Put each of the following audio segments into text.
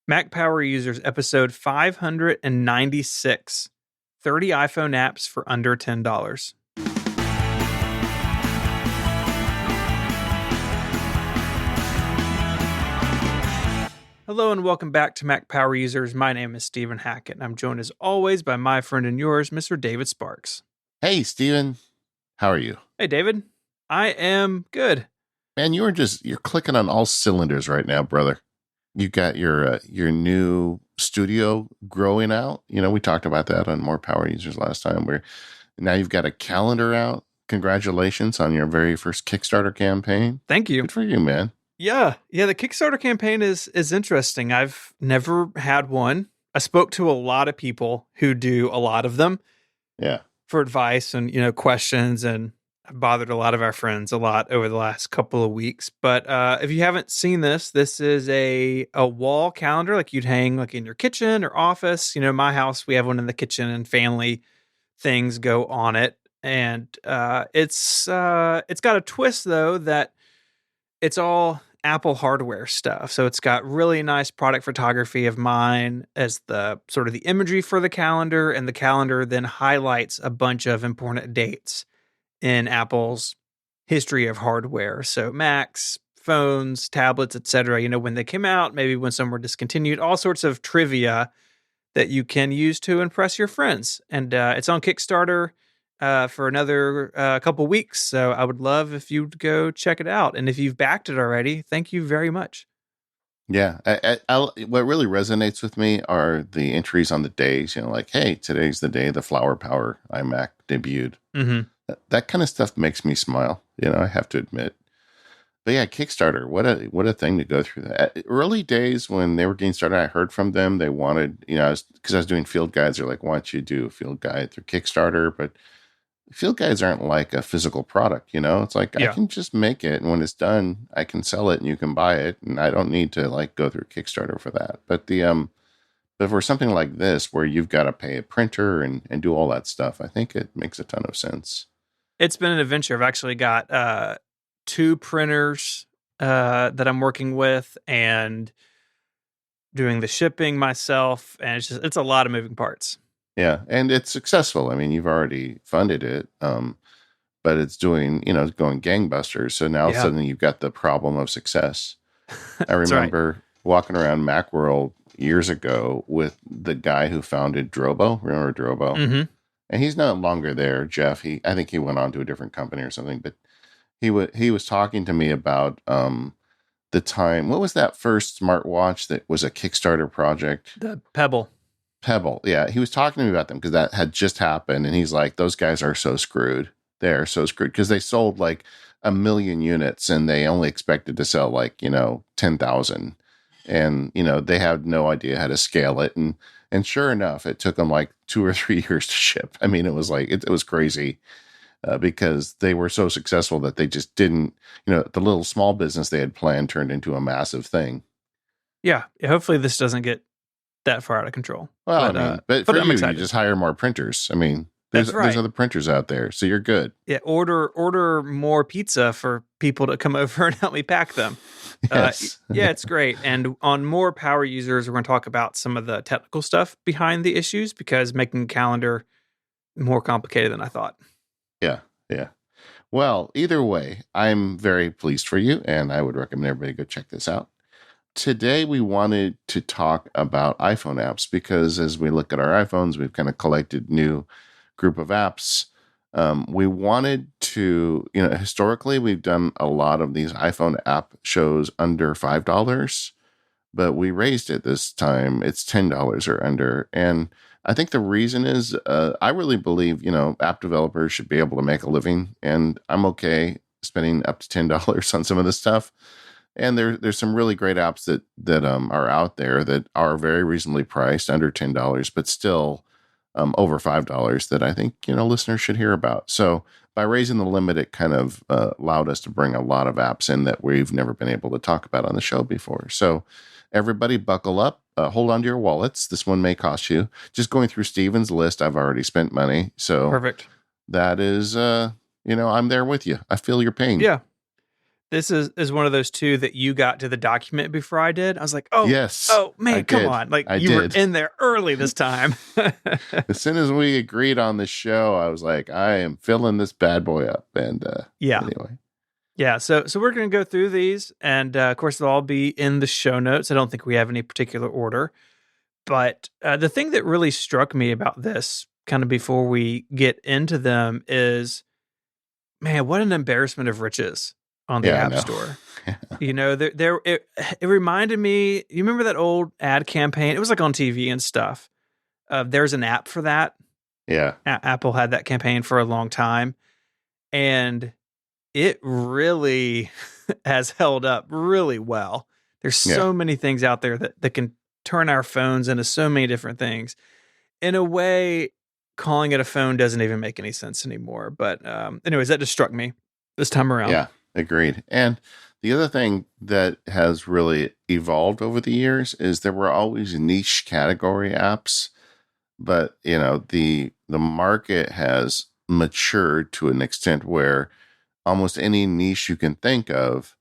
Mac Power Users, episode 596. 30 iPhone apps for under $10. Hello and welcome back to Mac Power Users. My name is Stephen Hackett, and I'm joined as always by my friend and yours, Mr. David Sparks. Hey, Stephen. How are you? Hey, David. I am good. Man, you're clicking on all cylinders right now, brother. You got your new studio growing out. You know, we talked about that on More Power Users last time. Where now you've got a calendar out. Congratulations on your very first Kickstarter campaign. Thank you. Good for you, man. Yeah. The Kickstarter campaign is interesting. I've never had one. I spoke to a lot of people who do a lot of them. Yeah. For advice and, questions, and I've bothered a lot of our friends a lot over the last couple of weeks. But if you haven't seen this is a wall calendar like you'd hang like in your kitchen or office. My house, we have one in the kitchen and family things go on it. And it's got a twist though, that it's all Apple hardware stuff. So it's got really nice product photography of mine as the sort of the imagery for the calendar, and the calendar then highlights a bunch of important dates in Apple's history of hardware. So Macs, phones, tablets, etc., when they came out, maybe when some were discontinued, all sorts of trivia that you can use to impress your friends. And it's on Kickstarter for another couple weeks. So I would love if you'd go check it out. And if you've backed it already, thank you very much. Yeah. What really resonates with me are the entries on the days, like, hey, today's the day the Flower Power iMac debuted. Mm-hmm. That kind of stuff makes me smile, I have to admit. But yeah, Kickstarter, what a thing to go through that. Early days when they were getting started, I heard from them. They wanted, because I was doing field guides. They're like, why don't you do a field guide through Kickstarter? But field guides aren't like a physical product, It's like, Yeah. I can just make it. And when it's done, I can sell it and you can buy it. And I don't need to like go through Kickstarter for that. But but for something like this, where you've got to pay a printer and do all that stuff, I think it makes a ton of sense. It's been an adventure. I've actually got 2 printers that I'm working with and doing the shipping myself. And it's a lot of moving parts. Yeah. And it's successful. I mean, you've already funded it, but it's doing, going gangbusters. So now suddenly you've got the problem of success. I remember walking around Macworld years ago with the guy who founded Drobo. Remember Drobo? Mm-hmm. And he's no longer there, Jeff. I think he went on to a different company or something. But he was talking to me about the time. What was that first smartwatch that was a Kickstarter project? The Pebble. Yeah. He was talking to me about them because that had just happened. And he's like, those guys are so screwed. They're so screwed because they sold like 1 million units and they only expected to sell like, 10,000. And, they had no idea how to scale it. And sure enough, it took them like 2 or 3 years to ship. I mean, it was like, it was crazy because they were so successful that they just didn't, the little small business they had planned turned into a massive thing. Yeah. Hopefully this doesn't get that far out of control. Well, but for you just hire more printers. I mean, there's other printers out there, so you're good. Yeah. Order more pizza for people to come over and help me pack them. Yes. Yeah, it's great. And on More Power Users, we're going to talk about some of the technical stuff behind the issues, because making a calendar more complicated than I thought. Yeah. Well, either way, I'm very pleased for you, and I would recommend everybody go check this out. Today, we wanted to talk about iPhone apps because as we look at our iPhones, we've kind of collected new group of apps. We wanted to, historically, we've done a lot of these iPhone app shows under $5, but we raised it this time. It's $10 or under. And I think the reason is I really believe, app developers should be able to make a living. And I'm okay spending up to $10 on some of this stuff. And there's some really great apps that are out there that are very reasonably priced, under $10, but still over $5 that I think, listeners should hear about. So by raising the limit, it kind of allowed us to bring a lot of apps in that we've never been able to talk about on the show before. So everybody buckle up, hold on to your wallets. This one may cost you. Just going through Steven's list, I've already spent money. So perfect. That is, I'm there with you. I feel your pain. Yeah. This is one of those two that you got to the document before I did. I was like, oh, Yes, oh I man, come did. on. Like I you were did. in there early this time. As soon as we agreed on the show, I was like, I am filling this bad boy up. And Yeah. anyway, Yeah. So we're going to go through these. And of course, they'll all be in the show notes. I don't think we have any particular order. But the thing that really struck me about this, kind of before we get into them, is man, what an embarrassment of riches on the yeah, I App know. Store. It reminded me. You remember that old ad campaign? It was like on TV and stuff. There's an app for that. Yeah, Apple had that campaign for a long time, and it really has held up really well. There's yeah. so many things out there that can turn our phones into so many different things. In a way, calling it a phone doesn't even make any sense anymore. But anyways, that just struck me this time around. Yeah, agreed. And the other thing that has really evolved over the years is there were always niche category apps, but the market has matured to an extent where almost any niche you can think of,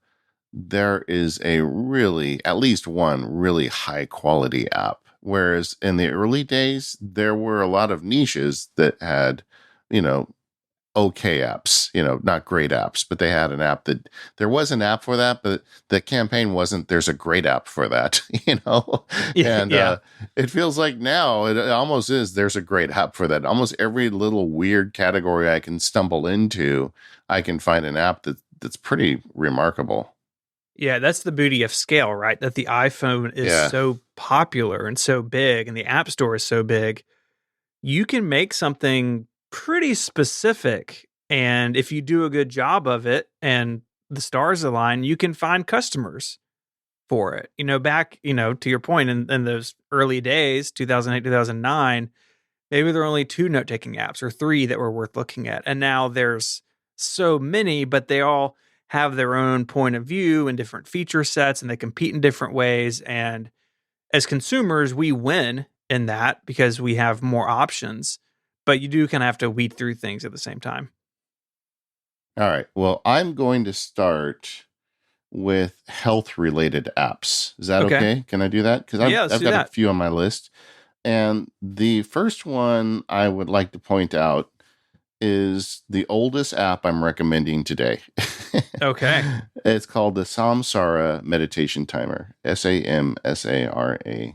there is a really, at least one really high quality app. Whereas in the early days, there were a lot of niches that had, you know, okay apps, not great apps, but they had an app that there was an app for that, but the campaign wasn't, there's a great app for that, and Yeah, it feels like now it almost is, there's a great app for that. Almost every little weird category I can stumble into, I can find an app that's pretty remarkable. yeah. That's the beauty of scale, right? That the iPhone is Yeah. so popular and so big, and the App Store is so big. You can make something pretty specific, and if you do a good job of it, and the stars align, you can find customers for it. Back, to your point, in those early days, 2008, 2009, maybe there were only two note taking apps or three that were worth looking at. And now there's so many, but they all have their own point of view and different feature sets, and they compete in different ways. And as consumers, we win in that because we have more options, but you do kind of have to weed through things at the same time. All right. Well, I'm going to start with health related apps. Is that Okay. okay? Can I do that? Because I've, Yeah, let's I've do got a that. few on my list. And the first one I would like to point out is the oldest app I'm recommending today. Okay. It's called the Samsara Meditation Timer, Samsara.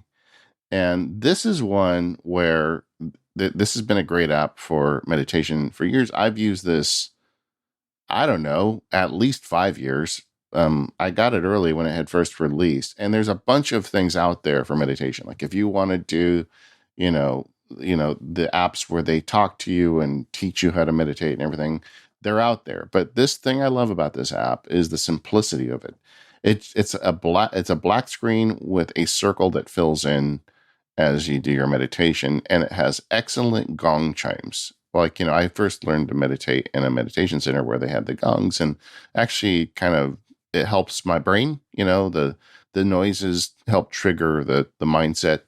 And this is one where this has been a great app for meditation for years. I've used this, I don't know, at least 5 years. I got it early when it had first released, and there's a bunch of things out there for meditation. Like if you want to do, the apps where they talk to you and teach you how to meditate and everything, they're out there. But this thing I love about this app is the simplicity of it. It's a black screen with a circle that fills in as you do your meditation, and it has excellent gong chimes. Like, I first learned to meditate in a meditation center where they had the gongs, and actually kind of it helps my brain. The noises help trigger the mindset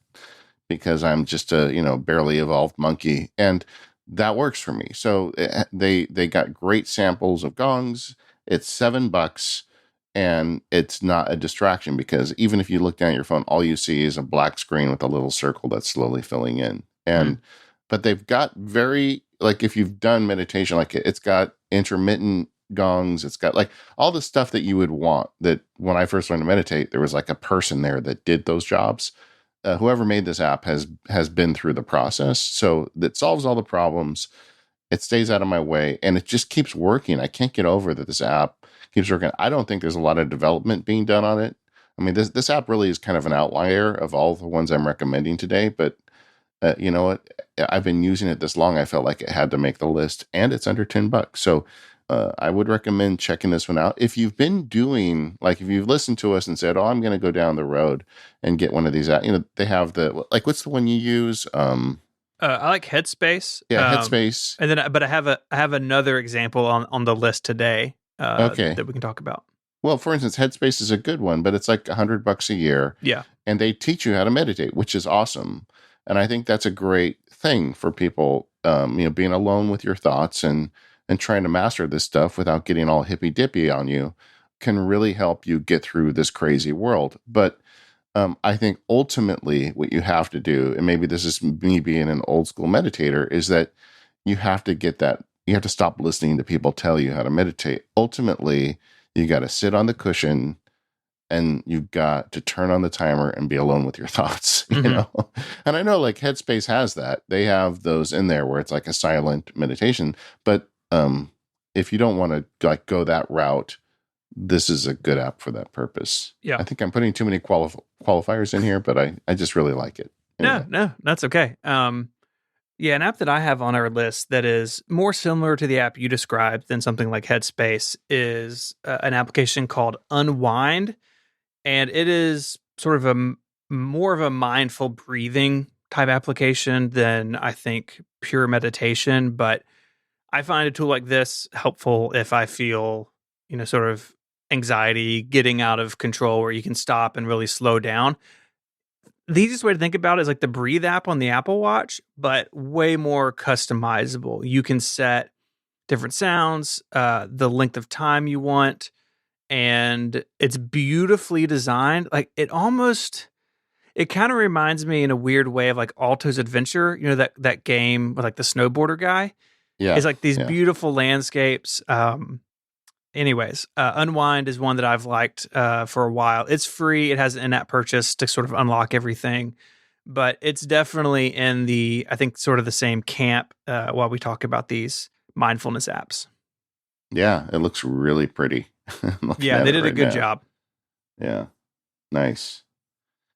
because I'm just a, barely evolved monkey, and that works for me. So they got great samples of gongs. It's $7 and it's not a distraction because even if you look down at your phone, all you see is a black screen with a little circle that's slowly filling in. Hmm. But they've got very, like, if you've done meditation, like it's got intermittent gongs, it's got like all the stuff that you would want. That when I first learned to meditate, there was like a person there that did those jobs. Whoever made this app has been through the process, so that solves all the problems. It stays out of my way, and it just keeps working. I can't get over that this app keeps working. I don't think there's a lot of development being done on it. I mean, this app really is kind of an outlier of all the ones I'm recommending today. But you know what? I've been using it this long. I felt like it had to make the list, and it's under $10. So I would recommend checking this one out. If you've been doing, like, if you've listened to us and said, "Oh, I'm going to go down the road and get one of these," they have like, what's the one you use? I like Headspace. Yeah, Headspace. And then, but I have another example on the list today Okay. that we can talk about. Well, for instance, Headspace is a good one, but it's like $100 a year, Yeah. and they teach you how to meditate, which is awesome. And I think that's a great thing for people, being alone with your thoughts and trying to master this stuff without getting all hippy dippy on you. can really help you get through this crazy world. But I think ultimately what you have to do, and maybe this is me being an old school meditator, is that you have to get that, you have to stop listening to people tell you how to meditate. Ultimately, you got to sit on the cushion and you've got to turn on the timer and be alone with your thoughts, Hmm. And I know like Headspace has that. They have those in there where it's like a silent meditation. But if you don't want to like go that route, this is a good app for that purpose. Yeah. I think I'm putting too many qualifiers in here, but I just really like it. No, Anyway. no, that's okay. Yeah, an app that I have on our list that is more similar to the app you described than something like Headspace is an application called Unwind, and it is sort of more of a mindful breathing type application than I think pure meditation. But I find a tool like this helpful if I feel, sort of anxiety getting out of control, where you can stop and really slow down. The easiest way to think about it is like the Breathe app on the Apple Watch, but way more customizable. You can set different sounds, the length of time you want, and it's beautifully designed. Like it kind of reminds me in a weird way of like Alto's Adventure. You know that game with like the snowboarder guy. Yeah. It's like these Yeah. beautiful landscapes. Anyways, Unwind is one that I've liked for a while. It's free. It has an in-app purchase to sort of unlock everything, but it's definitely in the, I think, sort of the same camp while we talk about these mindfulness apps. Yeah. It looks really pretty. I'm looking Yeah, at they it did a right good now. job. Yeah. Nice.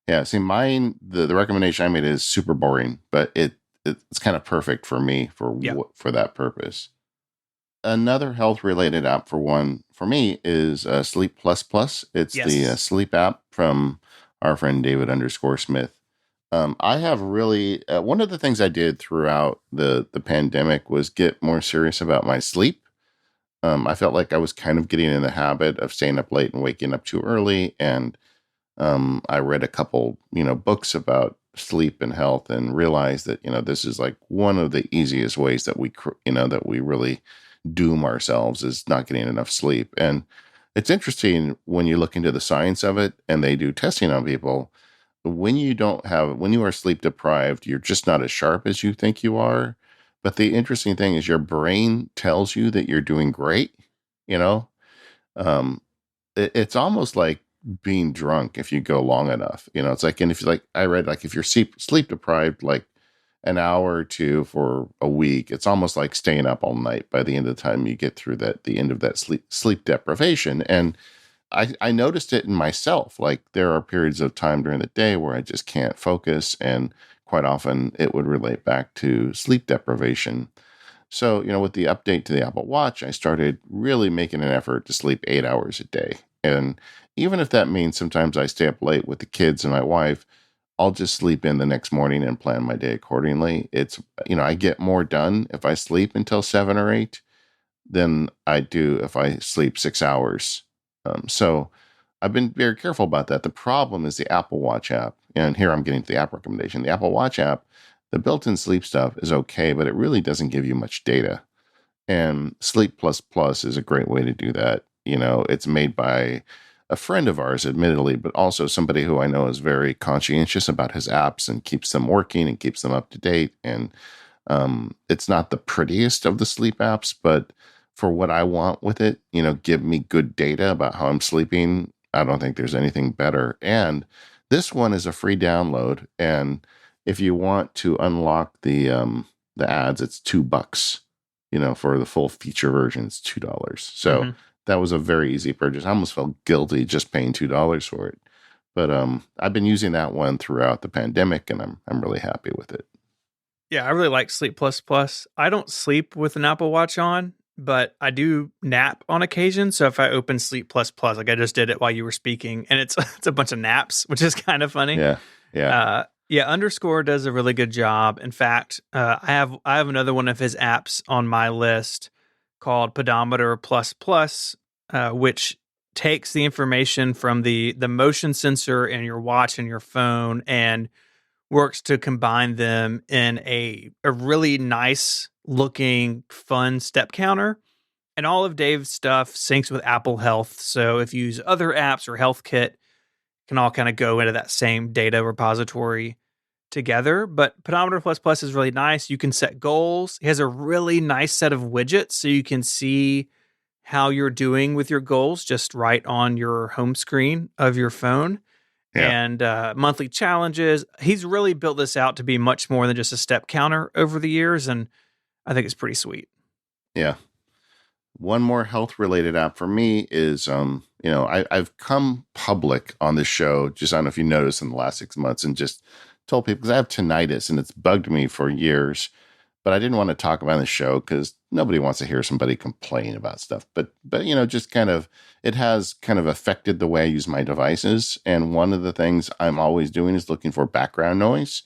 Yeah. See, mine, the recommendation I made is super boring, but it's kind of perfect for me Yeah. for that purpose. Another health related app for me is Sleep Plus Plus. It's the Yes. sleep app from our friend David underscore Smith. I have really one of the things I did throughout the pandemic was get more serious about my sleep. I felt like I was kind of getting in the habit of staying up late and waking up too early, and I read a couple books about sleep and health, and realized that this is like one of the easiest ways that that we really doom ourselves is not getting enough sleep. And it's interesting when you look into the science of it and they do testing on people. When you are sleep deprived, you're just not as sharp as you think you are. But the interesting thing is your brain tells you that you're doing great. You know, um, it's almost like being drunk if you go long enough. It's like, and if you like, I read like if you're sleep deprived, like an hour or two for a week, it's almost like staying up all night by the end of the time you get through the end of that sleep deprivation. And I noticed it in myself. Like there are periods of time during the day where I just can't focus, and quite often it would relate back to sleep deprivation. So, with the update to the Apple Watch, I started really making an effort to sleep 8 hours a day. And even if that means sometimes I stay up late with the kids and my wife, I'll just sleep in the next morning and plan my day accordingly. I get more done if I sleep until 7 or 8 than I do if I sleep 6 hours. So I've been very careful about that. The problem is the Apple Watch app. And here I'm getting to the app recommendation. The Apple Watch app, the built in sleep stuff is okay, but it really doesn't give you much data. And Sleep Plus Plus is a great way to do that. It's made by a friend of ours, admittedly, but also somebody who I know is very conscientious about his apps and keeps them working and keeps them up to date. And it's not the prettiest of the sleep apps, but for what I want with it, give me good data about how I'm sleeping. I don't think there's anything better. And this one is a free download. And if you want to unlock the ads, it's $2. For the full feature version, it's $2. So Hmm. that was a very easy purchase. I almost felt guilty just paying $2 for it. But I've been using that one throughout the pandemic, and I'm really happy with it. Yeah, I really like Sleep Plus Plus. I don't sleep with an Apple Watch on, but I do nap on occasion. So if I open Sleep Plus Plus, like I just did it while you were speaking, and it's it's a bunch of naps, which is kind of funny. Yeah, yeah. Yeah, Underscore does a really good job. In fact, I have another one of his apps on my list called Pedometer Plus Plus, which takes the information from the motion sensor in your watch and your phone and works to combine them in a really nice looking fun step counter. And all of Dave's stuff syncs with Apple Health. So if you use other apps or Health Kit, can all kind of go into that same data repository together. But Pedometer Plus Plus is really nice. You can set goals. It has a really nice set of widgets so you can see how you're doing with your goals just right on your home screen of your phone. Yeah. And monthly challenges. He's really built this out to be much more than just a step counter over the years. And I think it's pretty sweet. Yeah. One more health related app for me is, I've come public on this show, just I don't know if you noticed in the last 6 months, and just told people because I have tinnitus and it's bugged me for years, but I didn't want to talk about it on the show because nobody wants to hear somebody complain about stuff. But, just kind of, it has kind of affected the way I use my devices. And one of the things I'm always doing is looking for background noise.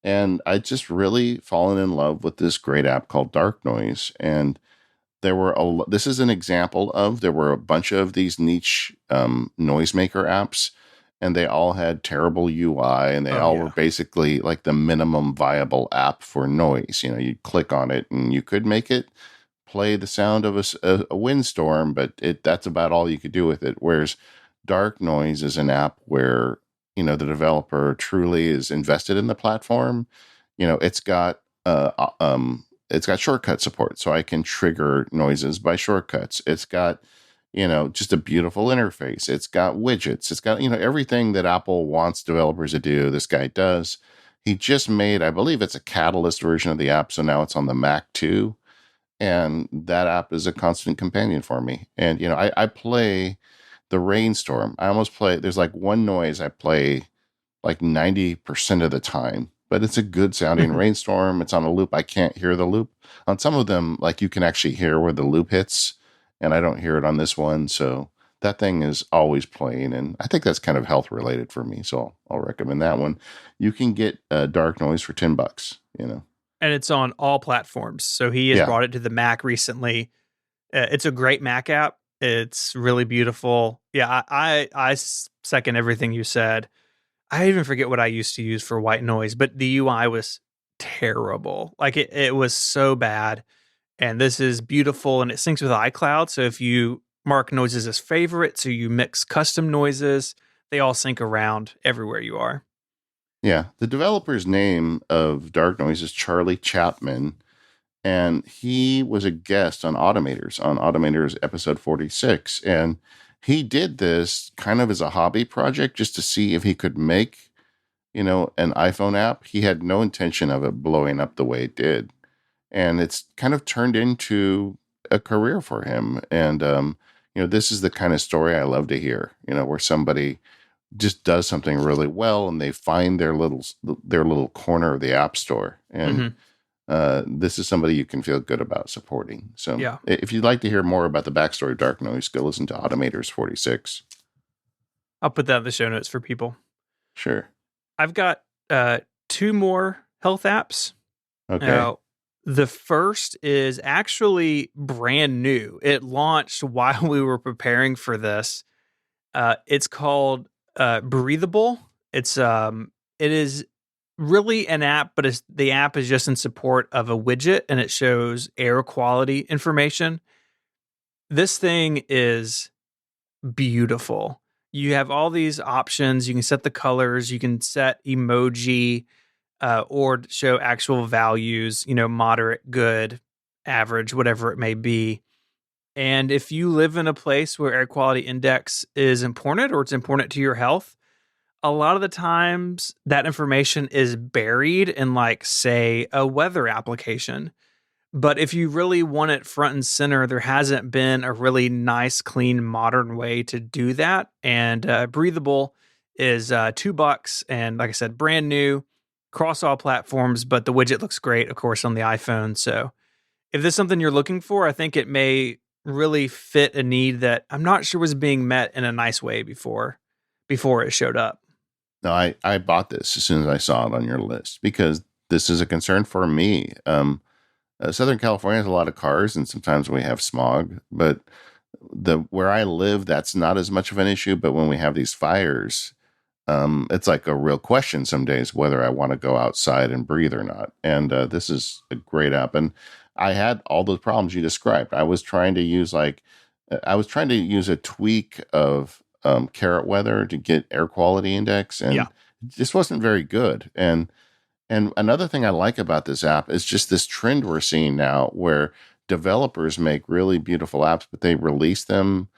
And I just really fallen in love with this great app called Dark Noise. And this is an example of, there were a bunch of these niche noisemaker apps, and they all had terrible UI, and they Oh, all were yeah. basically like the minimum viable app for noise. You click on it and you could make it play the sound of a windstorm, but that's about all you could do with it. Whereas Dark Noise is an app where, the developer truly is invested in the platform. It's got, it's got shortcut support, so I can trigger noises by shortcuts. It's got, just a beautiful interface. It's got widgets. It's got, everything that Apple wants developers to do. This guy does. He just made, I believe it's a Catalyst version of the app, so now it's on the Mac too. And that app is a constant companion for me. And, I play the rainstorm. I almost play, there's like one noise I play like 90% of the time, but it's a good sounding rainstorm. It's on a loop. I can't hear the loop. On some of them, like you can actually hear where the loop hits, and I don't hear it on this one. So that thing is always playing. And I think that's kind of health related for me. So I'll recommend that one. You can get Dark Noise for $10. And it's on all platforms. So he has Yeah. brought it to the Mac recently. It's a great Mac app. It's really beautiful. Yeah, I second everything you said. I even forget what I used to use for white noise, but the UI was terrible. Like it was so bad. And this is beautiful, and it syncs with iCloud. So if you mark noises as favorite, so you mix custom noises, they all sync around everywhere you are. Yeah. The developer's name of Dark Noise is Charlie Chapman, and he was a guest on Automators episode 46. And he did this kind of as a hobby project just to see if he could make, an iPhone app. He had no intention of it blowing up the way it did. And it's kind of turned into a career for him. And, this is the kind of story I love to hear, where somebody just does something really well and they find their little corner of the app store. And Hmm. this is somebody you can feel good about supporting. So Yeah. if you'd like to hear more about the backstory of Dark Noise, go listen to Automators 46. I'll put that in the show notes for people. Sure. I've got two more health apps. Okay. Now, the first is actually brand new. It launched while we were preparing for this. It's called Breathable. It is really an app, but the app is just in support of a widget, and it shows air quality information. This thing is beautiful. You have all these options. You can set the colors. You can set emoji, or show actual values. Moderate, good, average, whatever it may be. And if you live in a place where air quality index is important, or it's important to your health, a lot of the times that information is buried in, like, say, a weather application. But if you really want it front and center, there hasn't been a really nice, clean, modern way to do that. And Breathable is $2. And like I said, brand new, across all platforms, but the widget looks great, of course, on the iPhone. So if this is something you're looking for, I think it may really fit a need that I'm not sure was being met in a nice way before it showed up. No, I bought this as soon as I saw it on your list because this is a concern for me. Southern California has a lot of cars, and sometimes we have smog. But where I live, that's not as much of an issue. But when we have these fires, it's like a real question some days whether I want to go outside and breathe or not. And this is a great app. And I had all those problems you described. I was trying to use a tweak of Carrot Weather to get air quality index, Yeah. and it just wasn't very good. And another thing I like about this app is just this trend we're seeing now where developers make really beautiful apps, but they release them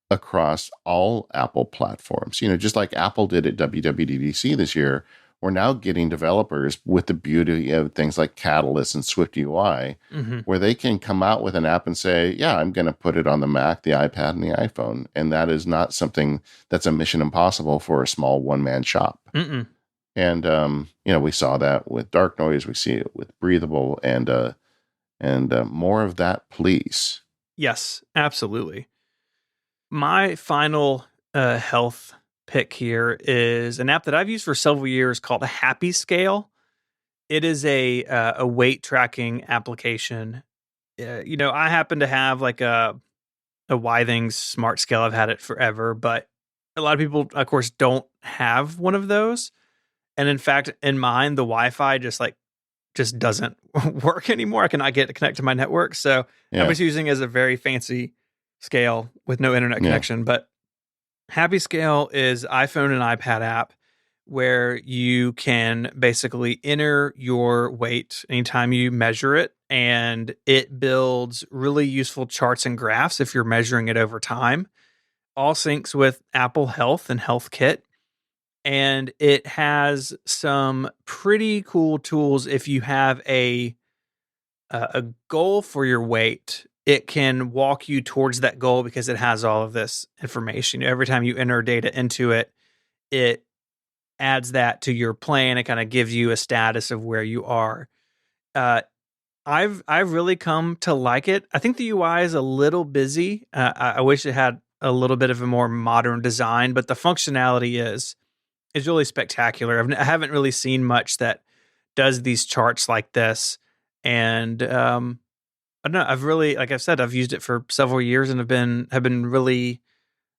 across all Apple platforms. Just like Apple did at WWDC this year, we're now getting developers with the beauty of things like Catalyst and Swift UI, Hmm. where they can come out with an app and say, yeah, I'm going to put it on the Mac, the iPad, and the iPhone. And that is not something that's a mission impossible for a small one-man shop. Mm-mm. And, we saw that with Dark Noise. We see it with Breathable and more of that, please. Yes, absolutely. My final health pick here is an app that I've used for several years called Happy Scale. It is a weight tracking application. I happen to have like a Withings smart scale. I've had it forever, but a lot of people, of course, don't have one of those. And in fact, in mine, the Wi-Fi just doesn't work anymore. I cannot get to connect to my network, so I'm Yeah. just using it as a very fancy scale with no internet Yeah. connection. But Happy Scale is iPhone and iPad app where you can basically enter your weight anytime you measure it, and it builds really useful charts and graphs if you're measuring it over time. All syncs with Apple Health and Health Kit, and it has some pretty cool tools if you have a goal for your weight. It can walk you towards that goal because it has all of this information. Every time you enter data into it, it adds that to your plan. It kind of gives you a status of where you are. Uh, I've really come to like it. I think the UI is a little busy. I wish it had a little bit of a more modern design, but the functionality is really spectacular. I haven't really seen much that does these charts like this, and I don't know. I've really, like I've said, I've used it for several years and have been really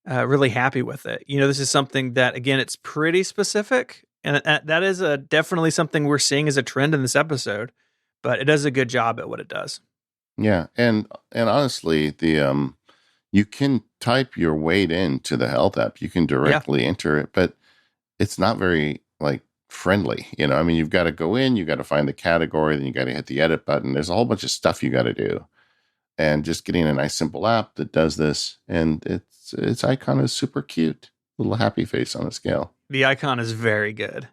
really happy with it. This is something that, again, it's pretty specific, and that is definitely something we're seeing as a trend in this episode. But it does a good job at what it does. Yeah. And honestly, you can type your weight into the health app. You can Yeah, directly enter it, but it's not very like friendly. I mean, you've got to go in, you got to find the category, then you got to hit the edit button. There's a whole bunch of stuff you got to do. And just getting a nice simple app that does this, and its icon is super cute. Little happy face on a scale. the icon is very good,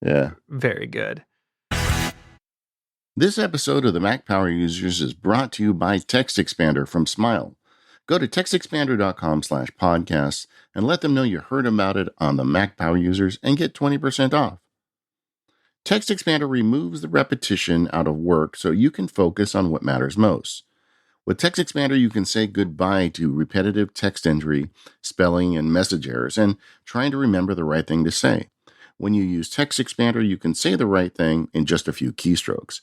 Yeah. very good. This episode of the Mac Power Users is brought to you by Text Expander from Smile. Go to textexpander.com/podcasts and let them know you heard about it on the Mac Power Users and get 20% off. Text Expander removes the repetition out of work so you can focus on what matters most. With Text Expander, you can say goodbye to repetitive text entry, spelling, and message errors, and trying to remember the right thing to say. When you use Text Expander, you can say the right thing in just a few keystrokes.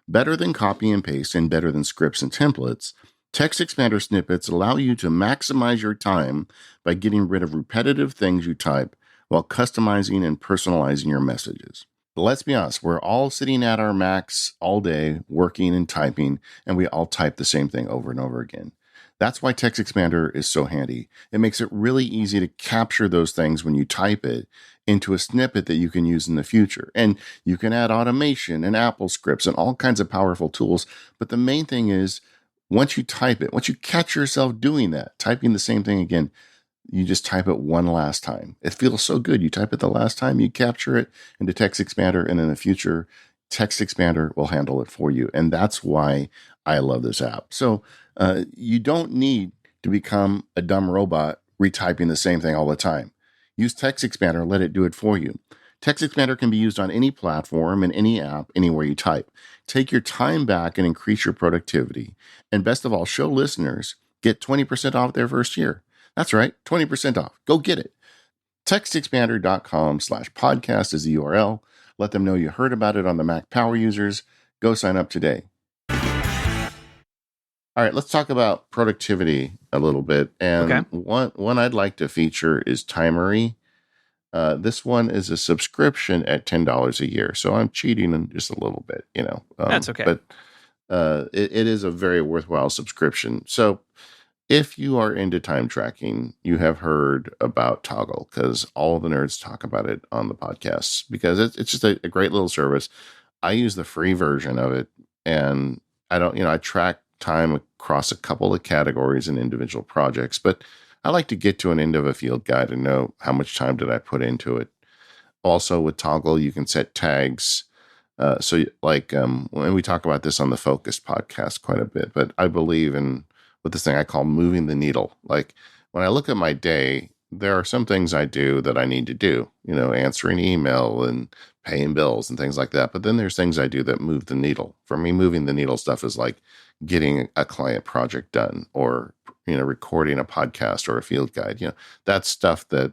Better than copy and paste and better than scripts and templates, Text Expander snippets allow you to maximize your time by getting rid of repetitive things you type while customizing and personalizing your messages. But let's be honest, we're all sitting at our Macs all day, working and typing, and we all type the same thing over and over again. That's why Text Expander is so handy. It makes it really easy to capture those things when you type it into a snippet that you can use in the future. And you can add automation and Apple scripts and all kinds of powerful tools. But the main thing is, once you type it, once you catch yourself doing that, typing the same thing again, you just type it one last time. It feels so good. You type it the last time, you capture it into Text Expander, and in the future, Text Expander will handle it for you. And that's why I love this app. So you don't need to become a dumb robot retyping the same thing all the time. Use Text Expander, let it do it for you. Text Expander can be used on any platform and any app, anywhere you type. Take your time back and increase your productivity. And best of all, show listeners get 20% off their first year. That's right, 20% off. Go get it. TextExpander.com/podcast is the URL. Let them know you heard about it on the Mac Power Users. Go sign up today. All right, let's talk about productivity a little bit. And Okay, one I'd like to feature is Timery. This one is a subscription at $10 a year. So I'm cheating just a little bit, that's okay. But it is a very worthwhile subscription. So if you are into time tracking, you have heard about Toggle because all the nerds talk about it on the podcasts because it's just a great little service. I use the free version of it, and I don't, I track time across a couple of categories and individual projects, but I like to get to an end of a field guide and know how much time did I put into it. Also, with Toggle, you can set tags. When we talk about this on the Focus podcast quite a bit, but I believe in with this thing I call moving the needle. Like when I look at my day, there are some things I do that I need to do, answering email and paying bills and things like that. But then there's things I do that move the needle. For me, moving the needle stuff is like getting a client project done or, recording a podcast or a field guide. That's stuff that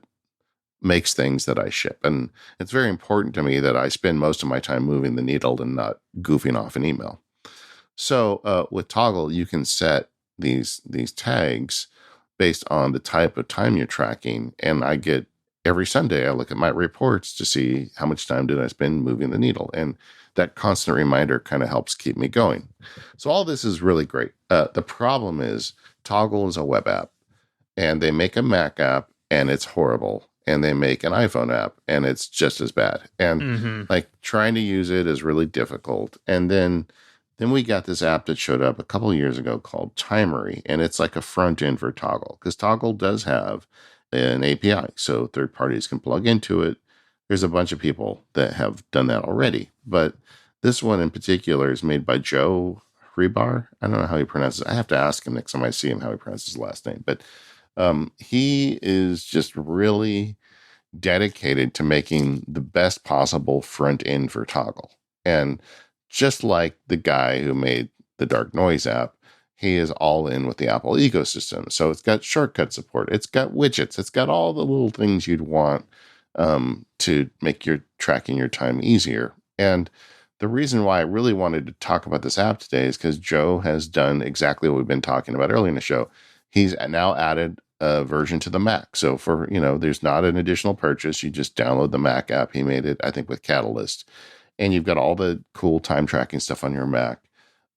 makes things that I ship. And it's very important to me that I spend most of my time moving the needle and not goofing off an email. So with Toggle, you can set these tags based on the type of time you're tracking. And I get every Sunday, I look at my reports to see how much time did I spend moving the needle. And that constant reminder kind of helps keep me going. So all this is really great. The problem is Toggle is a web app and they make a Mac app and it's horrible. And they make an iPhone app and it's just as bad. And Mm-hmm. like trying to use it is really difficult. And then we got this app that showed up a couple of years ago called Timery, and it's like a front end for Toggle because Toggle does have an API, so third parties can plug into it. There's a bunch of people that have done that already, but this one in particular is made by Joe Hribar. I don't know how he pronounces it. I have to ask him next time I see him how he pronounces his last name, but he is just really dedicated to making the best possible front end for Toggle. And just like the guy who made the Dark Noise app, he is all in with the Apple ecosystem. So it's got shortcut support, it's got widgets, it's got all the little things you'd want to make your tracking your time easier. And the reason why I really wanted to talk about this app today is because Joe has done exactly what we've been talking about earlier in the show. He's now added a version to the Mac. So for, there's not an additional purchase. You just download the Mac app. He made it, I think, with Catalyst. And you've got all the cool time tracking stuff on your Mac.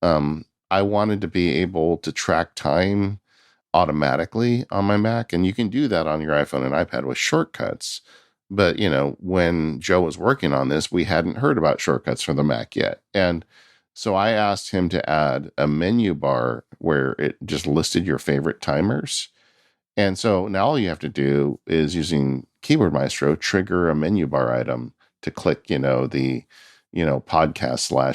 I wanted to be able to track time automatically on my Mac. And you can do that on your iPhone and iPad with shortcuts. But, when Joe was working on this, we hadn't heard about shortcuts for the Mac yet. And so I asked him to add a menu bar where it just listed your favorite timers. And so now all you have to do is using Keyboard Maestro, trigger a menu bar item to click, podcast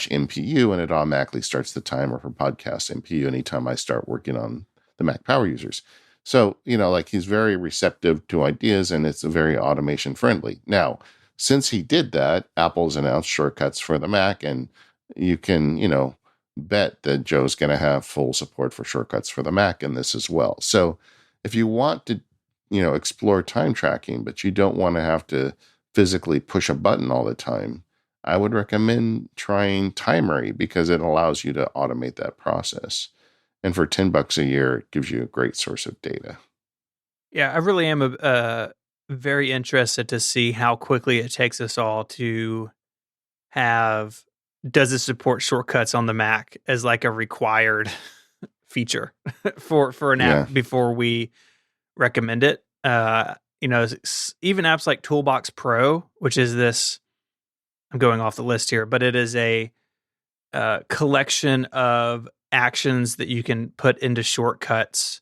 / MPU, and it automatically starts the timer for podcast MPU anytime I start working on the Mac power users. So, he's very receptive to ideas and it's very automation friendly. Now, since he did that, Apple's announced shortcuts for the Mac, and you can, bet that Joe's going to have full support for shortcuts for the Mac in this as well. So if you want to, explore time tracking, but you don't want to have to physically push a button all the time, I would recommend trying Timery because it allows you to automate that process. And for $10 a year, it gives you a great source of data. Yeah, I really am very interested to see how quickly it takes us all to have. Does it support shortcuts on the Mac as like a required feature for an Yeah. app before we recommend it? Even apps like Toolbox Pro, which is this. I'm going off the list here, but it is a collection of actions that you can put into shortcuts.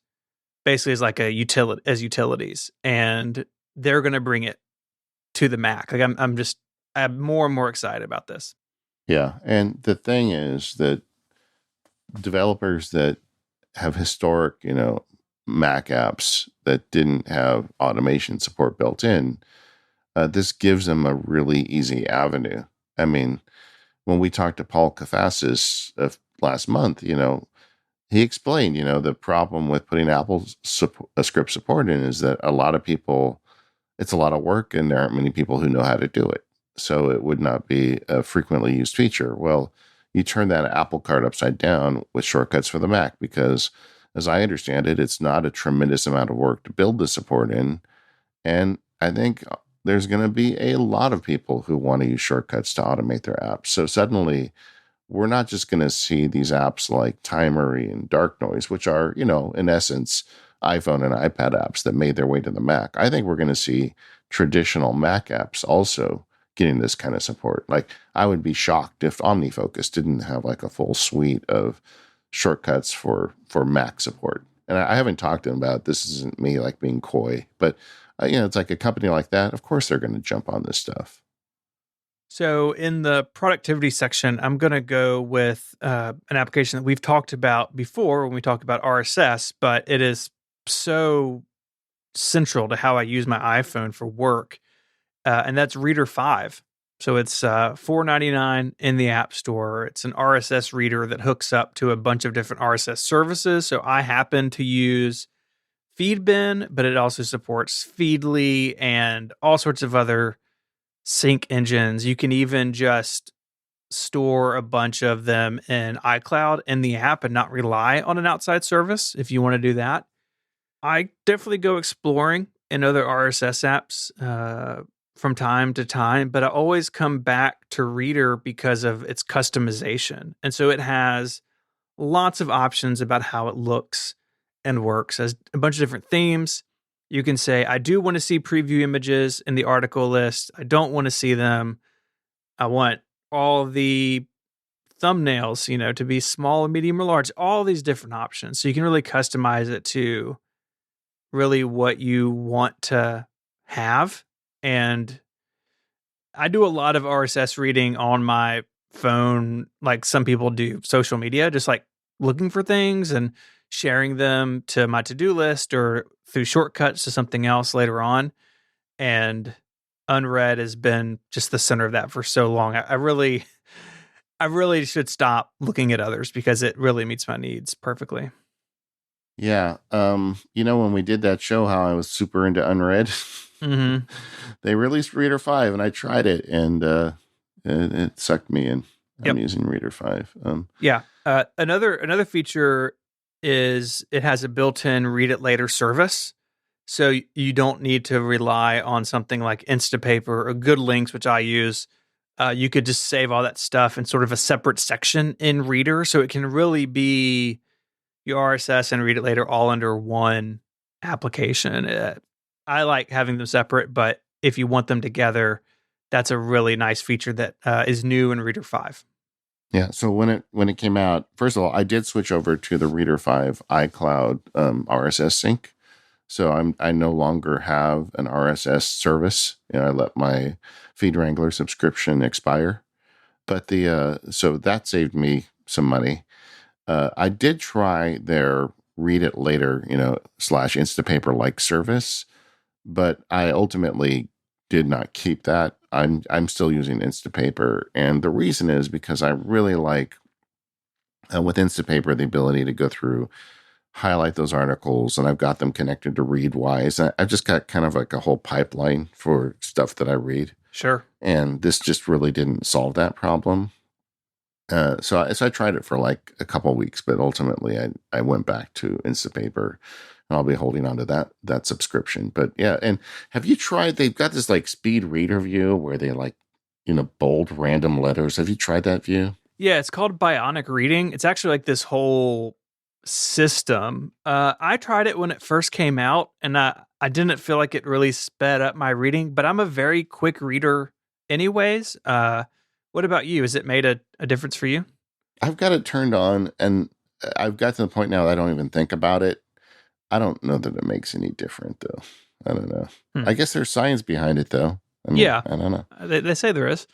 Basically, is like a utilities, and they're going to bring it to the Mac. Like I'm more and more excited about this. Yeah. And the thing is that developers that have historic, Mac apps that didn't have automation support built in, this gives them a really easy avenue. I mean, when we talked to Paul Kafasis last month, he explained, the problem with putting Apple's script support in is that a lot of people, it's a lot of work and there aren't many people who know how to do it. So it would not be a frequently used feature. Well, you turn that Apple cart upside down with shortcuts for the Mac because, as I understand it, it's not a tremendous amount of work to build the support in. And I think there's going to be a lot of people who want to use shortcuts to automate their apps. So suddenly, we're not just going to see these apps like Timery and Dark Noise, which are, in essence, iPhone and iPad apps that made their way to the Mac. I think we're going to see traditional Mac apps also getting this kind of support. Like, I would be shocked if OmniFocus didn't have like a full suite of shortcuts for Mac support. And I haven't talked to them about it. This isn't me like being coy, but it's like a company like that. Of course, they're going to jump on this stuff. So in the productivity section, I'm going to go with an application that we've talked about before when we talked about RSS, but it is so central to how I use my iPhone for work, and that's Reader 5. So it's $4.99 in the App Store. It's an RSS reader that hooks up to a bunch of different RSS services. So I happen to use Feedbin, but it also supports Feedly and all sorts of other sync engines. You can even just store a bunch of them in iCloud in the app and not rely on an outside service if you want to do that. I definitely go exploring in other RSS apps from time to time, but I always come back to Reader because of its customization. And so it has lots of options about how it looks and works. As a bunch of different themes. You can say, I do want to see preview images in the article list. I don't want to see them. I want all the thumbnails, to be small, medium, or large, all these different options. So you can really customize it to really what you want to have. And I do a lot of RSS reading on my phone, like some people do social media, just like looking for things and sharing them to my to-do list or through shortcuts to something else later on. And Unread has been just the center of that for so long. I really should stop looking at others because it really meets my needs perfectly. Yeah. When we did that show, how I was super into Unread, Mm-hmm. they released Reader 5 and I tried it and it sucked me in. I'm Yep. using Reader 5. Yeah. Another feature is it has a built-in read it later service. So you don't need to rely on something like Instapaper or Good Links, which I use. You could just save all that stuff in sort of a separate section in Reader. So it can really be your RSS and Read It Later all under one application. I like having them separate, but if you want them together, that's a really nice feature that is new in Reader 5. Yeah. So when it came out, first of all, I did switch over to the Reader 5 iCloud RSS sync. So I no longer have an RSS service. I let my Feed Wrangler subscription expire. But so that saved me some money. I did try their Read It Later, slash Instapaper like service, but I ultimately did not keep that. I'm still using Instapaper, and the reason is because I really like with Instapaper the ability to go through, highlight those articles, and I've got them connected to Readwise. I've just got kind of like a whole pipeline for stuff that I read. Sure. And this just really didn't solve that problem. So I tried it for like a couple of weeks, but ultimately I went back to Instapaper, and I'll be holding on to that subscription. But yeah, and have you tried? They've got this like speed reader view where they like bold random letters. Have you tried that view? Yeah, it's called Bionic Reading. It's actually like this whole system. I tried it when it first came out, and I didn't feel like it really sped up my reading, but I'm a very quick reader anyways. What about you? Has it made a difference for you? I've got it turned on, and I've got to the point now that I don't even think about it. I don't know that it makes any different, though. I don't know. Hmm. I guess there's science behind it, though. Yeah. I don't know. They say there is.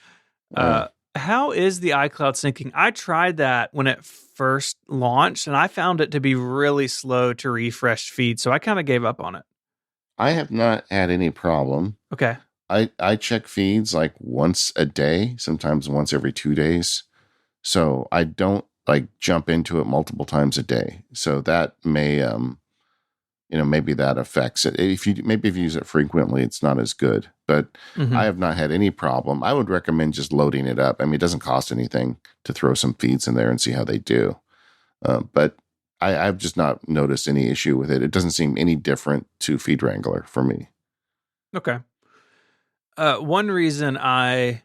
How is the iCloud syncing? I tried that when it first launched, and I found it to be really slow to refresh feed, so I kind of gave up on it. I have not had any problem. Okay. I check feeds like once a day, sometimes once every 2 days. So I don't like jump into it multiple times a day. So that may maybe that affects it. If you use it frequently, it's not as good. But I have not had any problem. I would recommend just loading it up. I mean, it doesn't cost anything to throw some feeds in there and see how they do. But I've just not noticed any issue with it. It doesn't seem any different to Feed Wrangler for me. Okay. One reason I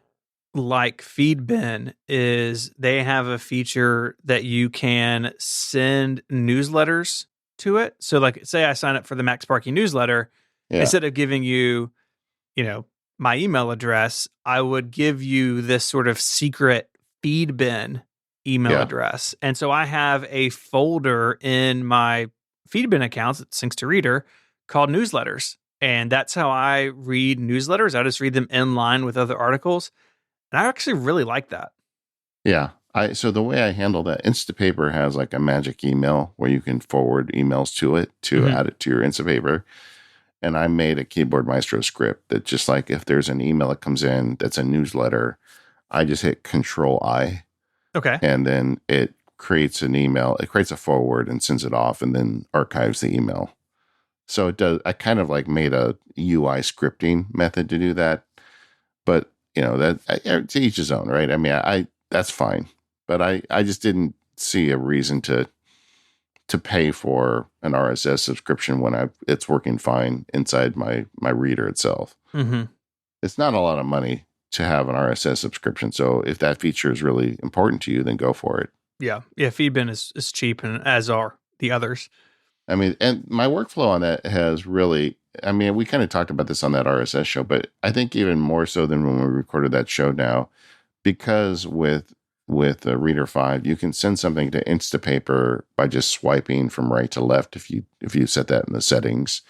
like Feedbin is they have a feature that you can send newsletters to it. So like say I sign up for the Max Sparky newsletter, Yeah. instead of giving you, you know, my email address, I would give you this sort of secret Feedbin email Yeah. address. And so I have a folder in my Feedbin accounts that syncs to Reader called newsletters. And that's how I read newsletters. I just read them in line with other articles. And I actually really like that. Yeah. So the way I handle that, Instapaper has like a magic email where you can forward emails to it to Mhm. add it to your Instapaper. And I made a Keyboard Maestro script that just like if there's an email that comes in that's a newsletter, I just hit Control I, Okay. and then it creates an email. It creates a forward and sends it off, and then archives the email. So it does. I kind of like made a UI scripting method to do that, but to each his own, right? I mean, I that's fine, but I just didn't see a reason to pay for an RSS subscription when it's working fine inside my reader itself. Mhm. It's not a lot of money to have an RSS subscription, so if that feature is really important to you, then go for it. Yeah. Yeah, Feedbin is cheap, and as are the others. I mean, and my workflow on that has really, I mean, we kind of talked about this on that RSS show, but I think even more so than when we recorded that show now, because with Reader 5, you can send something to Instapaper by just swiping from right to left if you set that in the settings.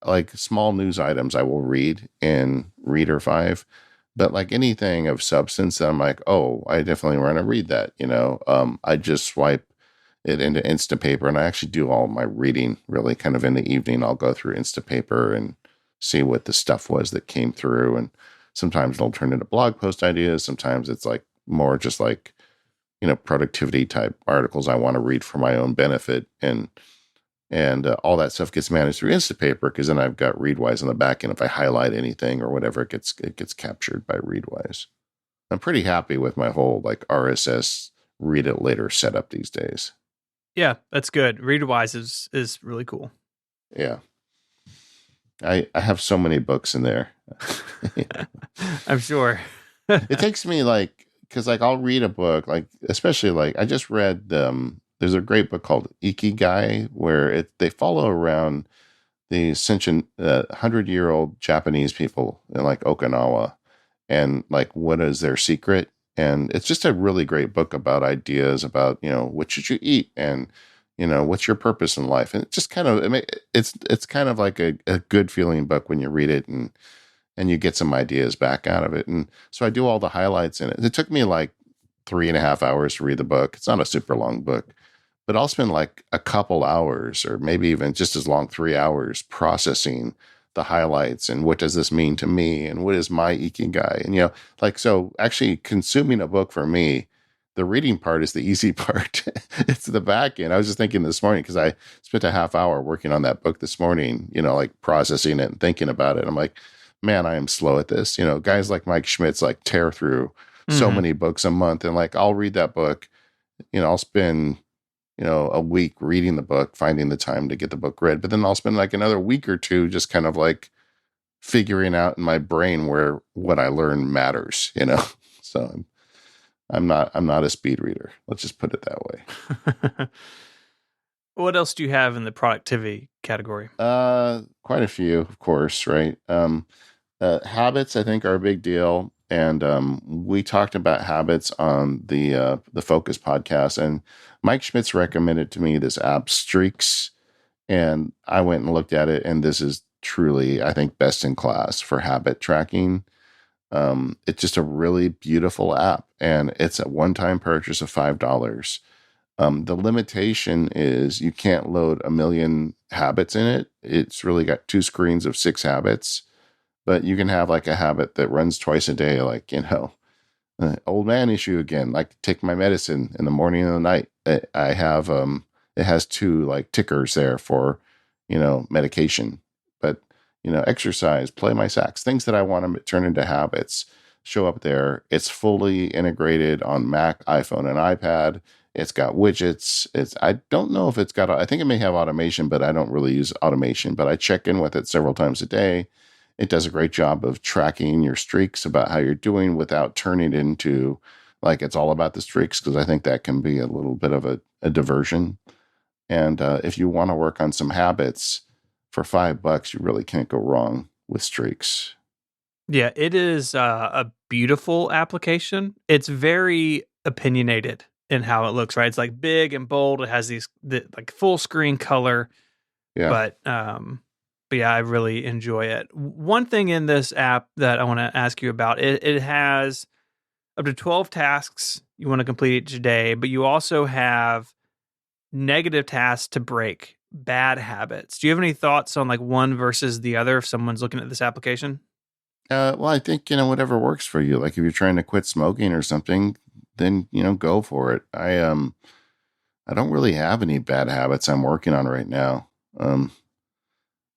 Like small news items I will read in Reader 5, but like anything of substance that I'm like, oh, I definitely want to read that, I just swipe it into Instapaper, and I actually do all my reading really kind of in the evening. I'll go through Instapaper and see what the stuff was that came through, and sometimes it'll turn into blog post ideas. Sometimes it's like more just like productivity type articles I want to read for my own benefit, and all that stuff gets managed through Instapaper because then I've got Readwise on the back end. If I highlight anything or whatever, it gets captured by Readwise. I'm pretty happy with my whole like RSS read it later setup these days. Yeah, that's good. Readwise is really cool. Yeah. I have so many books in there. I'm sure. It takes me like, because like I'll read a book, like especially like I just read there's a great book called Ikigai where they follow around the ancient 100-year-old Japanese people in like Okinawa, and like what is their secret. And it's just a really great book about ideas about what should you eat, and what's your purpose in life. And it just kind of it's kind of like a good feeling book when you read it, and you get some ideas back out of it. And so I do all the highlights in it. It took me like 3.5 hours to read the book. It's not a super long book, but I'll spend like a couple hours or maybe even just as long, 3 hours processing the highlights and what does this mean to me and what is my ikigai. And, like, so actually consuming a book for me, the reading part is the easy part. It's the back end. I was just thinking this morning because I spent a half hour working on that book this morning, like processing it and thinking about it. I'm like, man, I am slow at this. Guys like Mike Schmidt's like tear through so Mhm. many books a month. And like, I'll read that book, I'll spend, a week reading the book, finding the time to get the book read, but then I'll spend like another week or two just kind of like figuring out in my brain where what I learned matters. So I'm not a speed reader. Let's just put it that way. What else do you have in the productivity category? Quite a few, of course, right? Habits, I think, are a big deal, and we talked about habits on the Focus podcast, and Mike Schmitz recommended to me this app Streaks, and I went and looked at it, and this is truly, I think, best in class for habit tracking. It's just a really beautiful app, and it's a one-time purchase of $5. The limitation is you can't load a million habits in it. It's really got two screens of 6 habits, but you can have like a habit that runs twice a day, like, old man issue again, like take my medicine in the morning and the night. I have, it has two like tickers there for, medication, but, exercise, play my sax, things that I want to turn into habits show up there. It's fully integrated on Mac, iPhone, and iPad. It's got widgets. I don't know if it's got, I think it may have automation, but I don't really use automation, but I check in with it several times a day. It does a great job of tracking your streaks about how you're doing without turning it into like it's all about the streaks, because I think that can be a little bit of a diversion. And if you want to work on some habits for $5, you really can't go wrong with streaks. Yeah, it is a beautiful application. It's very opinionated in how it looks, right? It's like big and bold. It has like full screen color, Yeah. but yeah, I really enjoy it. One thing in this app that I want to ask you about, it has up to 12 tasks you want to complete each day, but you also have negative tasks to break, bad habits. Do you have any thoughts on like one versus the other if someone's looking at this application? Well, I think, whatever works for you. Like if you're trying to quit smoking or something, then, go for it. I don't really have any bad habits I'm working on right now. Um,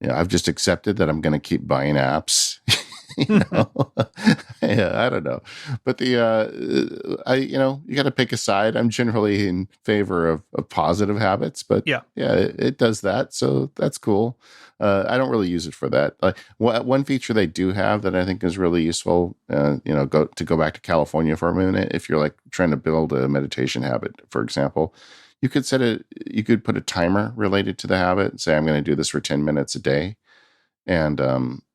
I've just accepted that I'm going to keep buying apps. you know, yeah, I don't know, but you got to pick a side. I'm generally in favor of positive habits, but Yeah. yeah, it does that, so that's cool. I don't really use it for that. Like one feature they do have that I think is really useful. Go back to California for a minute. If you're like trying to build a meditation habit, for example, you could put a timer related to the habit and say, I'm going to do this for 10 minutes a day. And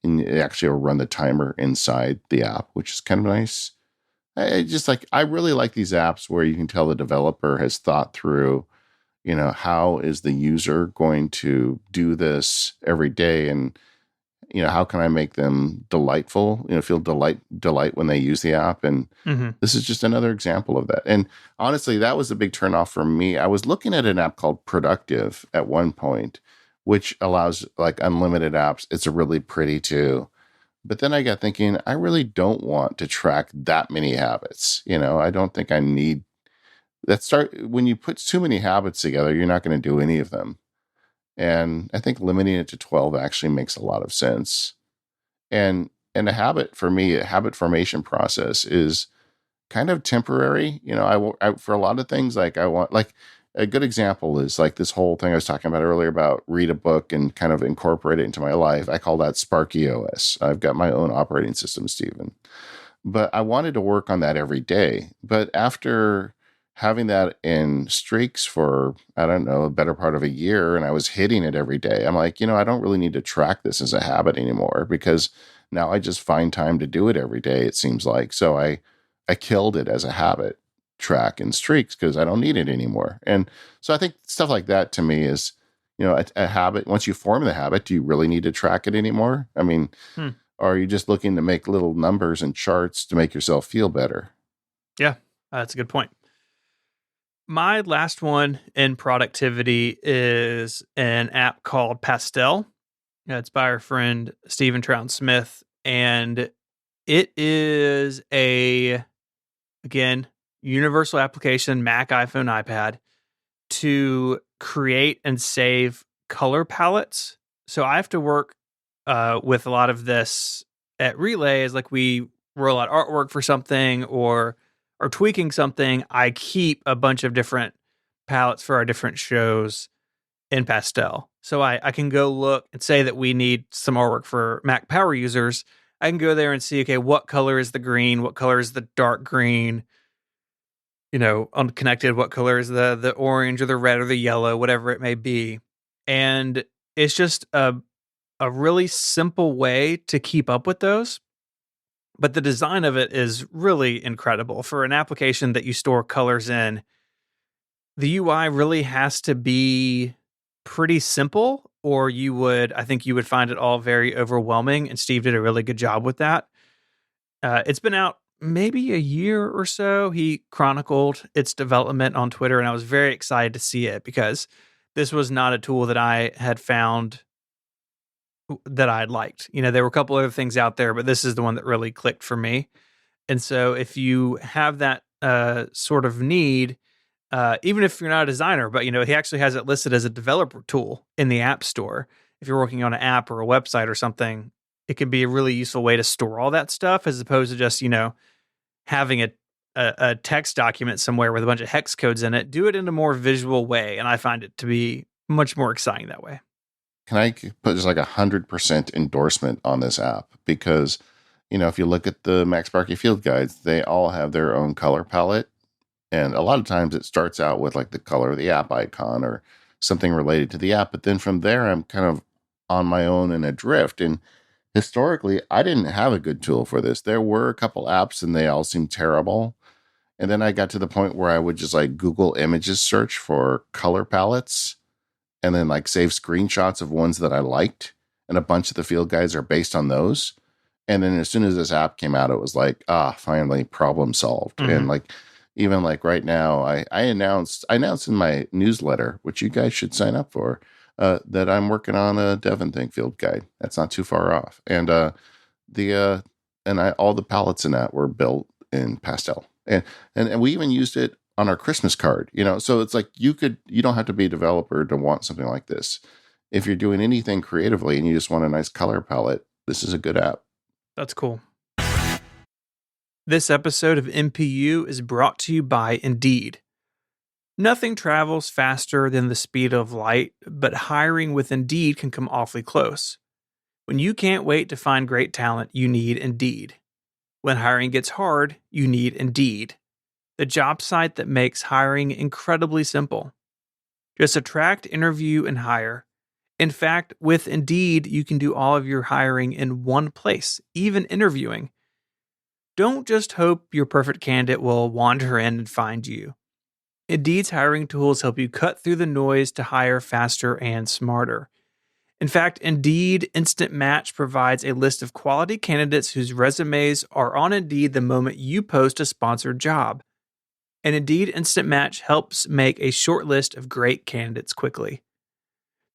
it actually will run the timer inside the app, which is kind of nice. I really like these apps where you can tell the developer has thought through, how is the user going to do this every day, and how can I make them delightful, feel delight when they use the app. And Hmm. this is just another example of that. And honestly, that was a big turnoff for me. I was looking at an app called Productive at one point, which allows like unlimited apps. It's really pretty too. But then I got thinking, I really don't want to track that many habits. I don't think I need when you put too many habits together, you're not going to do any of them. And I think limiting it to 12 actually makes a lot of sense. And a habit for me, a habit formation process is kind of temporary. For a lot of things, like I want, like a good example is like this whole thing I was talking about earlier about read a book and kind of incorporate it into my life. I call that Sparky OS. I've got my own operating system, Stephen. But I wanted to work on that every day. But after having that in streaks for, I don't know, a better part of a year, and I was hitting it every day, I'm like, I don't really need to track this as a habit anymore, because now I just find time to do it every day, it seems like. So I killed it as a habit track and streaks because I don't need it anymore. And so I think stuff like that to me is, a habit. Once you form the habit, do you really need to track it anymore? I mean, Hmm. or are you just looking to make little numbers and charts to make yourself feel better? Yeah, that's a good point. My last one in productivity is an app called Pastel. It's by our friend Stephen Trout Smith, and it is again, universal application, Mac, iPhone, iPad, to create and save color palettes. So I have to work with a lot of this at Relay, is like we roll out artwork for something or are tweaking something. I keep a bunch of different palettes for our different shows in Pastel. So I can go look and say that we need some artwork for Mac Power users. I can go there and see, okay, what color is the green? What color is the dark green? Unconnected, what color is the orange or the red or the yellow, whatever it may be. And it's just a really simple way to keep up with those. But the design of it is really incredible. For an application that you store colors in, the UI really has to be pretty simple, or I think you would find it all very overwhelming. And Steve did a really good job with that. It's been out maybe a year or so. He chronicled its development on Twitter, and I was very excited to see it because this was not a tool that I had found that I liked. There were a couple other things out there, but this is the one that really clicked for me. And so if you have that sort of need, even if you're not a designer, but he actually has it listed as a developer tool in the App Store. If you're working on an app or a website or something, it can be a really useful way to store all that stuff as opposed to just having a text document somewhere with a bunch of hex codes in it. Do it in a more visual way, and I find it to be much more exciting that way. can I put just like 100% endorsement on this app? Because, if you look at the Max Sparky field guides, they all have their own color palette. And a lot of times it starts out with like the color of the app icon or something related to the app. But then from there, I'm kind of on my own and adrift. And historically, I didn't have a good tool for this. There were a couple apps and they all seemed terrible. And then I got to the point where I would just like Google images search for color palettes and then like save screenshots of ones that I liked. And a bunch of the field guides are based on those. And then as soon as this app came out, it was like, finally problem solved. Mm-hmm. And like, even like right now, I announced in my newsletter, which you guys should sign up for, that I'm working on a Devon Think field guide. That's not too far off. And the and I all the palettes in that were built in pastel. And we even used it on our Christmas card, so it's like you don't have to be a developer to want something like this. If you're doing anything creatively and you just want a nice color palette, this is a good app. That's cool. This episode of MPU is brought to you by Indeed. Nothing travels faster than the speed of light, but hiring with Indeed can come awfully close. When you can't wait to find great talent, you need Indeed. When hiring gets hard, you need Indeed, the job site that makes hiring incredibly simple. Just attract, interview, and hire. In fact, with Indeed, you can do all of your hiring in one place, even interviewing. Don't just hope your perfect candidate will wander in and find you. Indeed's hiring tools help you cut through the noise to hire faster and smarter. In fact, Indeed Instant Match provides a list of quality candidates whose resumes are on Indeed the moment you post a sponsored job. And Indeed Instant Match helps make a short list of great candidates quickly.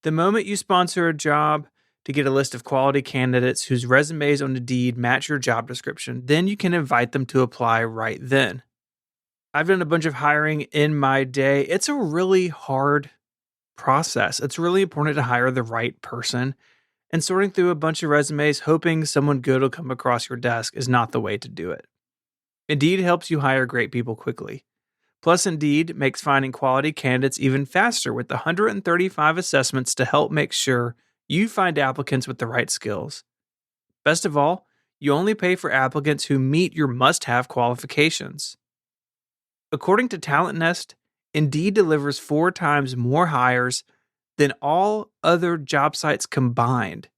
The moment you sponsor a job to get a list of quality candidates whose resumes on Indeed match your job description, then you can invite them to apply right then. I've done a bunch of hiring in my day. It's a really hard process. It's really important to hire the right person. And sorting through a bunch of resumes, hoping someone good will come across your desk is not the way to do it. Indeed helps you hire great people quickly. Plus, Indeed makes finding quality candidates even faster with 135 assessments to help make sure you find applicants with the right skills. Best of all, you only pay for applicants who meet your must-have qualifications. According to Talent Nest, Indeed delivers 4 times more hires than all other job sites combined.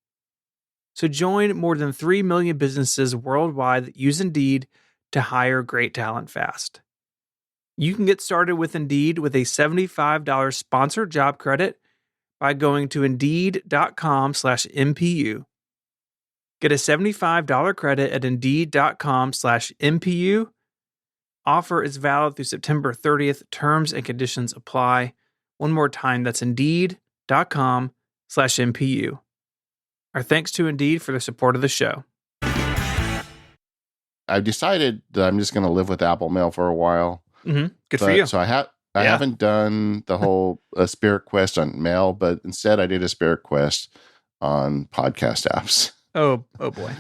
So join more than 3 million businesses worldwide that use Indeed to hire great talent fast. You can get started with Indeed with a $75 sponsored job credit by going to Indeed.com/MPU. Get a $75 credit at Indeed.com/MPU. Offer is valid through September 30th. Terms and conditions apply. One more time, that's Indeed.com/MPU. Our thanks to Indeed for the support of the show. I've decided that I'm just going to live with Apple Mail for a while. Mm-hmm. Good for you. So I haven't done the whole Spirit Quest on mail, but instead I did a Spirit Quest on podcast apps. Oh boy.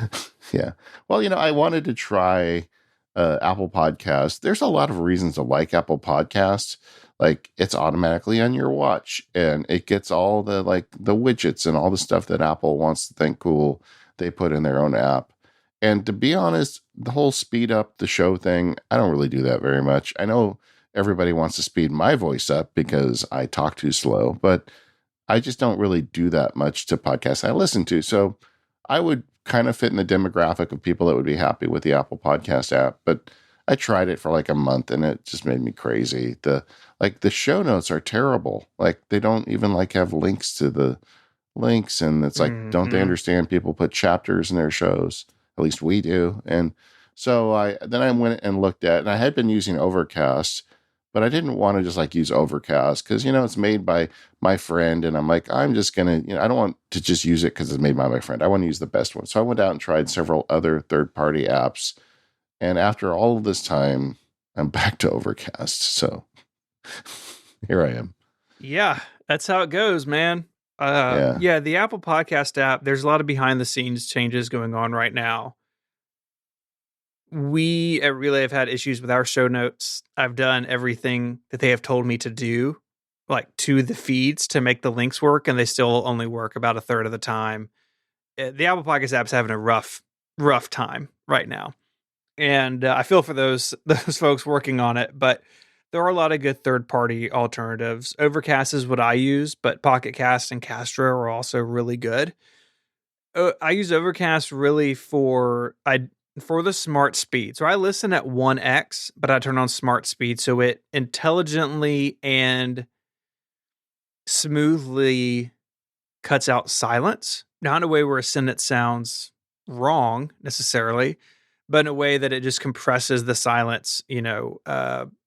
Yeah. Well, I wanted to try Apple Podcasts. There's a lot of reasons to like Apple Podcasts. Like it's automatically on your watch and it gets all the widgets and all the stuff that Apple wants to think cool they put in their own app. And to be honest, the whole speed up the show thing, I don't really do that very much. I know everybody wants to speed my voice up because I talk too slow, but I just don't really do that much to podcasts I listen to. So I would kind of fit in the demographic of people that would be happy with the Apple Podcast app, but I tried it for like a month and it just made me crazy. The show notes are terrible. Like they don't even have links to the links, and it's like, don't they understand people put chapters in their shows? At least we do. And so I went and looked at, and I had been using Overcast, but I didn't want to just use Overcast because, it's made by my friend. And I'm like, I'm just going to, I don't want to just use it because it's made by my friend. I want to use the best one. So I went out and tried several other third-party apps. And after all of this time, I'm back to Overcast. So here I am. Yeah, that's how it goes, man. Yeah, the Apple Podcast app, there's a lot of behind the scenes changes going on right now. We at Relay have had issues with our show notes. I've done everything that they have told me to do. like to the feeds to make the links work, and they still only work about a third of the time. The Apple Podcast app's having a rough time right now, and I feel for those those folks working on it. But there are a lot of good third party alternatives. Overcast is what I use, but Pocket Cast and Castro are also really good. I use Overcast really for the smart speed. So I listen at 1x, but I turn on smart speed so it intelligently and smoothly cuts out silence. Not in a way where a sentence sounds wrong necessarily, but in a way that it just compresses the silence,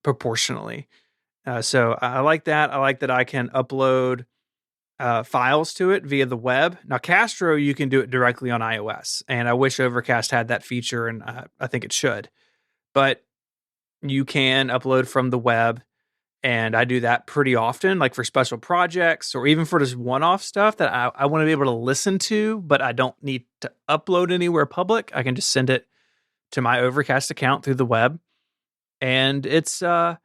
proportionally. So I like that. I like that I can upload files to it via the web. Now, Castro, you can do it directly on iOS, and I wish Overcast had that feature, and I think it should. But you can upload from the web, and I do that pretty often, like for special projects or even for just one-off stuff that I want to be able to listen to, but I don't need to upload anywhere public. I can just send it to my Overcast account through the web, and it's not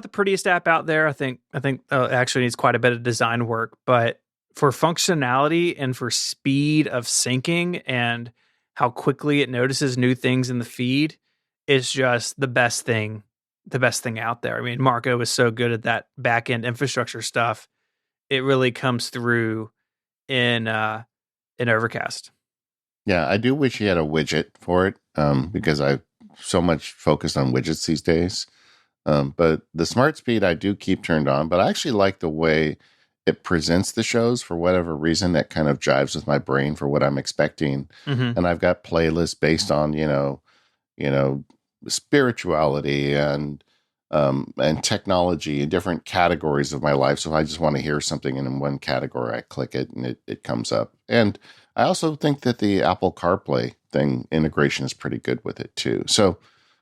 the prettiest app out there. I think it actually needs quite a bit of design work, but for functionality and for speed of syncing and how quickly it notices new things in the feed, it's just the best thing out there. I mean, Marco was so good at that back end infrastructure stuff. It really comes through in in Overcast. Yeah, I do wish he had a widget for it, because I've so much focused on widgets these days. But the smart speed I do keep turned on, but I actually like the way it presents the shows for whatever reason that kind of jives with my brain for what I'm expecting. Mm-hmm. And I've got playlists based on, you know, spirituality and technology and different categories of my life. So if I just want to hear something in one category, I click it and it comes up. And I also think that the Apple CarPlay thing integration is pretty good with it too. So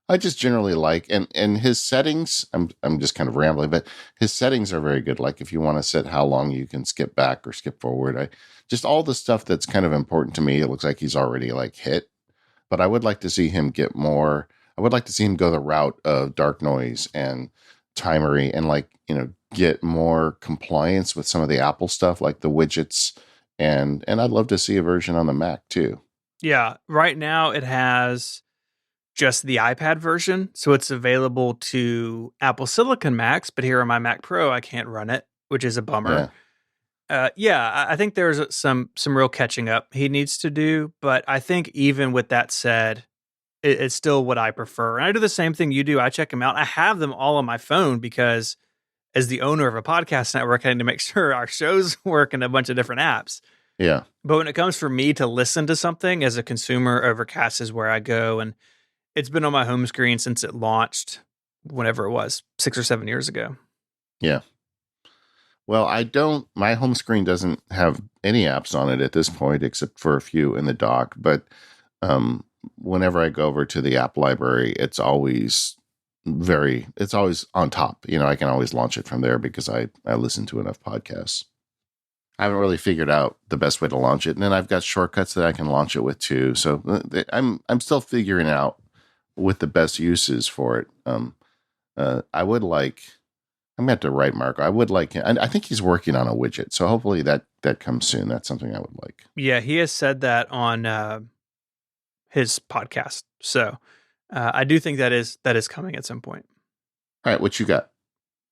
I just generally like and his settings. I'm just kind of rambling, but his settings are very good. Like if you want to set how long you can skip back or skip forward, I just all the stuff that's kind of important to me. It looks like he's already like hit, but I would like to see him get more. I would like to see him go the route of dark noise and timery and like get more compliance with some of the Apple stuff like the widgets and I'd love to see a version on the Mac too. Yeah, right now it has just the iPad version, so it's available to Apple Silicon Macs, but here on my Mac Pro, I can't run it, which is a bummer. Yeah, Yeah, I think there's some real catching up he needs to do, but I think even with that said, it's still what I prefer. And I do the same thing you do. I check them out. I have them all on my phone because as the owner of a podcast network, I need to make sure our shows work in a bunch of different apps. yeah. But when it comes for me to listen to something as a consumer, Overcast is where I go. And it's been on my home screen since it launched, whenever it was, 6 or 7 years ago. Yeah. Well, my home screen doesn't have any apps on it at this point, except for a few in the dock. But whenever I go over to the app library, it's always on top. I can always launch it from there because I listen to enough podcasts. I haven't really figured out the best way to launch it. And then I've got shortcuts that I can launch it with too. So I'm still figuring out with the best uses for it. I would like, I'm going to have to write Marco. I would like him. I think he's working on a widget. So hopefully that comes soon. That's something I would like. Yeah, he has said that on his podcast. So I do think that is coming at some point. All right. What you got?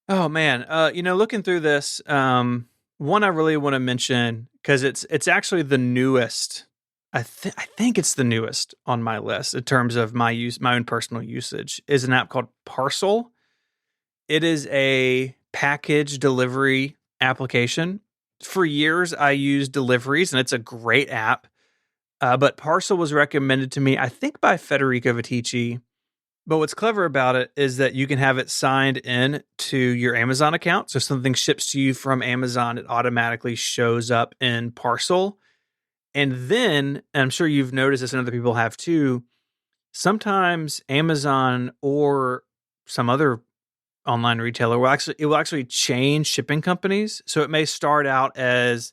Oh man, looking through this, one I really want to mention because it's actually the newest. I think it's the newest on my list in terms of my own personal usage is an app called Parcel. It is a package delivery application. For years, I used deliveries, and it's a great app. But Parcel was recommended to me, I think, by Federico Viticci. But what's clever about it is that you can have it signed in to your Amazon account. So if something ships to you from Amazon, it automatically shows up in Parcel. And then, and I'm sure you've noticed this and other people have too, sometimes Amazon or some other online retailer will actually change shipping companies. So it may start out as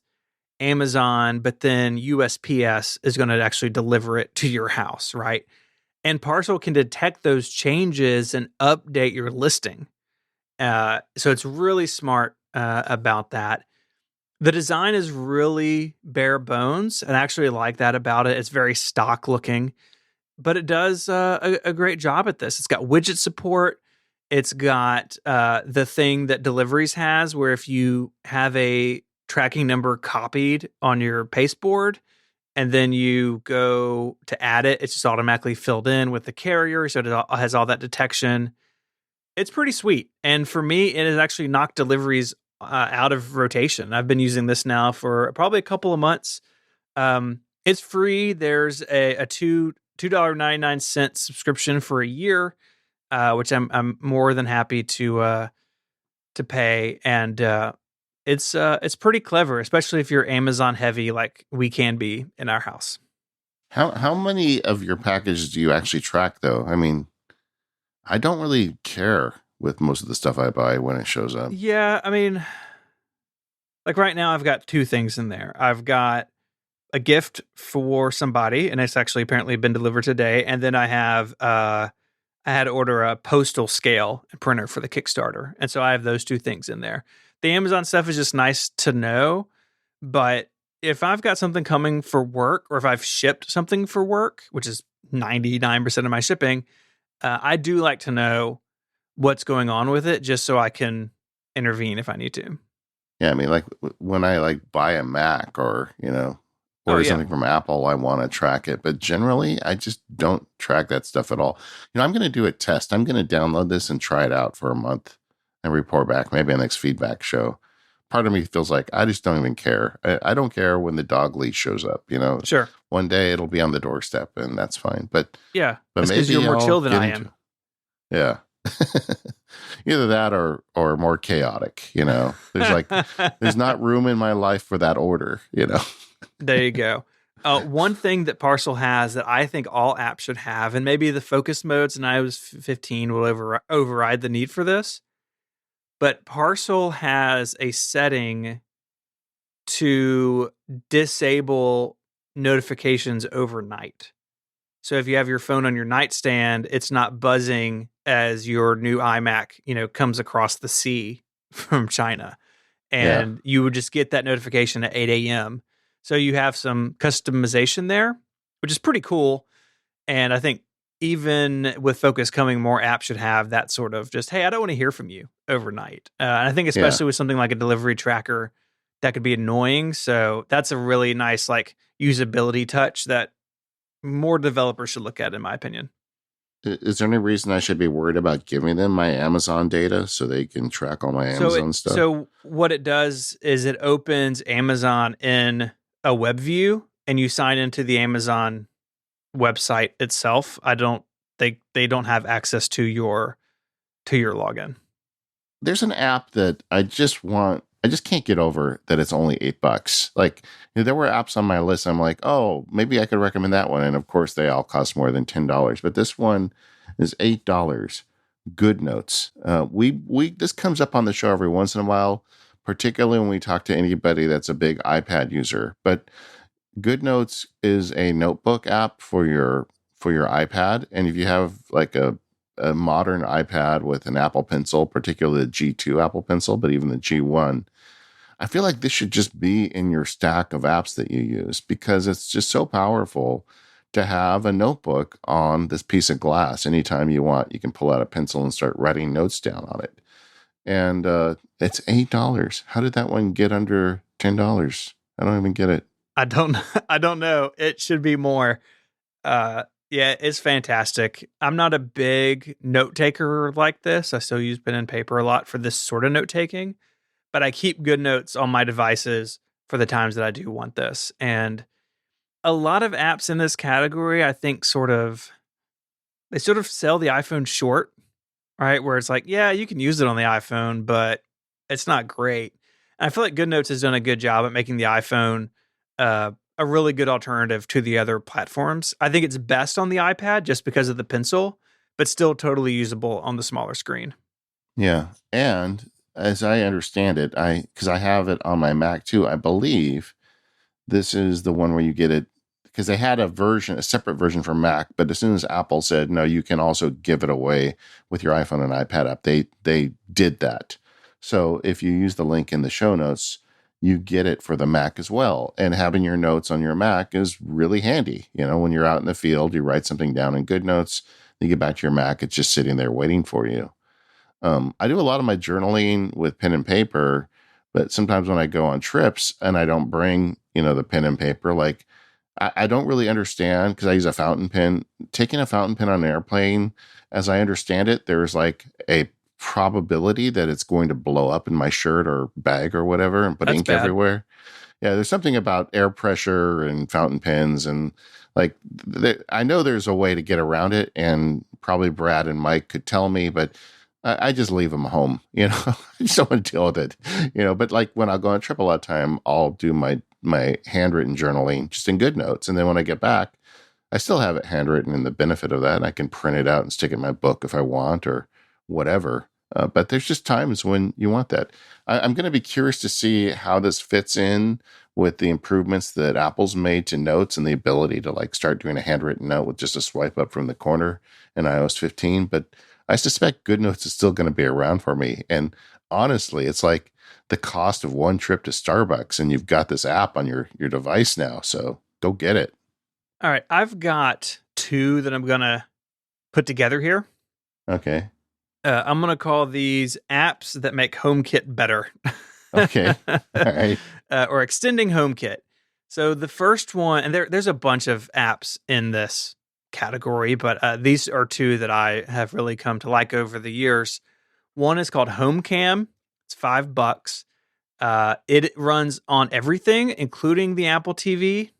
Amazon, but then USPS is going to actually deliver it to your house, right? And Parcel can detect those changes and update your listing. So it's really smart about that. The design is really bare bones, and I actually like that about it. It's very stock looking, but it does a great job at this. It's got widget support. It's got the thing that Deliveries has, where if you have a tracking number copied on your pasteboard and then you go to add it, it's just automatically filled in with the carrier. So it has all that detection. It's pretty sweet. And for me, it has actually knocked Deliveries out of rotation. I've been using this now for probably a couple of months. It's free. There's a $2.99 subscription for a year, which I'm more than happy to pay, and it's pretty clever, especially if you're Amazon heavy like we can be in our house. How many of your packages do you actually track though? I mean, I don't really care with most of the stuff I buy when it shows up. Yeah, I mean, like right now, I've got two things in there. I've got a gift for somebody, and it's actually apparently been delivered today. And then I had to order a postal scale and printer for the Kickstarter. And so I have those two things in there. The Amazon stuff is just nice to know, but if I've got something coming for work or if I've shipped something for work, which is 99% of my shipping, I do like to know what's going on with it just so I can intervene if I need to. Yeah, I mean, like when I like buy a Mac or Oh, order yeah. something from Apple, I want to track it. But generally, I just don't track that stuff at all. I'm going to do a test. I'm going to download this and try it out for a month and report back. Maybe a next feedback show. Part of me feels like I just don't even care. I don't care when the dog leash shows up. Sure. One day it'll be on the doorstep, and that's fine. Yeah. But That's because you're maybe more I'll chill than get I into am. yeah. Either that or more chaotic. There's not room in my life for that order. There you go. One thing that Parcel has that I think all apps should have, and maybe the focus modes in iOS 15 will override the need for this, but Parcel has a setting to disable notifications overnight. So if you have your phone on your nightstand, it's not buzzing as your new iMac, comes across the sea from China. Yeah. And you would just get that notification at 8 a.m. So you have some customization there, which is pretty cool. And I think even with Focus coming, more apps should have that sort of just, hey, I don't want to hear from you overnight. And I think Yeah. especially with something like a delivery tracker, that could be annoying. So that's a really nice like usability touch that more developers should look at, in my opinion. Is there any reason I should be worried about giving them my Amazon data so they can track all my Amazon stuff? So what it does is it opens Amazon in a web view and you sign into the Amazon website itself. They don't have access to your login. There's an app that I just can't get over that it's only $8. Like, there were apps on my list. I'm like, oh, maybe I could recommend that one. And of course, they all cost more than $10. But this one is $8. Good Notes. This comes up on the show every once in a while, particularly when we talk to anybody that's a big iPad user. But Good Notes is a notebook app for your iPad, and if you have like a modern iPad with an Apple Pencil, particularly the G2 Apple Pencil, but even the G1, I feel like this should just be in your stack of apps that you use because it's just so powerful to have a notebook on this piece of glass. Anytime you want, you can pull out a pencil and start writing notes down on it. And it's $8. How did that one get under $10? I don't even get it. I don't I don't know. It should be more. Yeah, it's fantastic. I'm not a big note taker like this. I still use pen and paper a lot for this sort of note taking, but I keep good notes on my devices for the times that I do want this. And a lot of apps in this category, I think they sort of sell the iPhone short, right? Where it's like, yeah, you can use it on the iPhone, but it's not great. And I feel like GoodNotes has done a good job at making the iPhone a really good alternative to the other platforms. I think it's best on the iPad just because of the pencil, but still totally usable on the smaller screen. Yeah. And as I understand it, because I have it on my Mac too, I believe this is the one where you get it because they had a separate version for Mac, but as soon as Apple said, no, you can also give it away with your iPhone and iPad app, they did that. So if you use the link in the show notes, you get it for the Mac as well. And having your notes on your Mac is really handy. When you're out in the field, you write something down in GoodNotes, you get back to your Mac, it's just sitting there waiting for you. I do a lot of my journaling with pen and paper, but sometimes when I go on trips and I don't bring, the pen and paper, like I don't really understand because I use a fountain pen. Taking a fountain pen on an airplane, as I understand it, there's like a probability that it's going to blow up in my shirt or bag or whatever and put That's ink bad. everywhere. Yeah, there's something about air pressure and fountain pens and like I know there's a way to get around it, and probably Brad and Mike could tell me, but I just leave them home. I just don't want to deal with it. But like when I'll go on a trip a lot of time, I'll do my handwritten journaling just in GoodNotes, and then when I get back, I still have it handwritten, and the benefit of that, and I can print it out and stick it in my book if I want or whatever. But there's just times when you want that. I'm going to be curious to see how this fits in with the improvements that Apple's made to notes and the ability to like start doing a handwritten note with just a swipe up from the corner in iOS 15. But I suspect GoodNotes is still going to be around for me. And honestly, it's like the cost of one trip to Starbucks, and you've got this app on your device now. So go get it. All right, I've got two that I'm gonna put together here. Okay. I'm gonna call these apps that make HomeKit better, Okay. All right. or extending HomeKit. So the first one, and there's a bunch of apps in this category, but these are two that I have really come to like over the years. One is called HomeCam. It's $5. It runs on everything, including the Apple TV.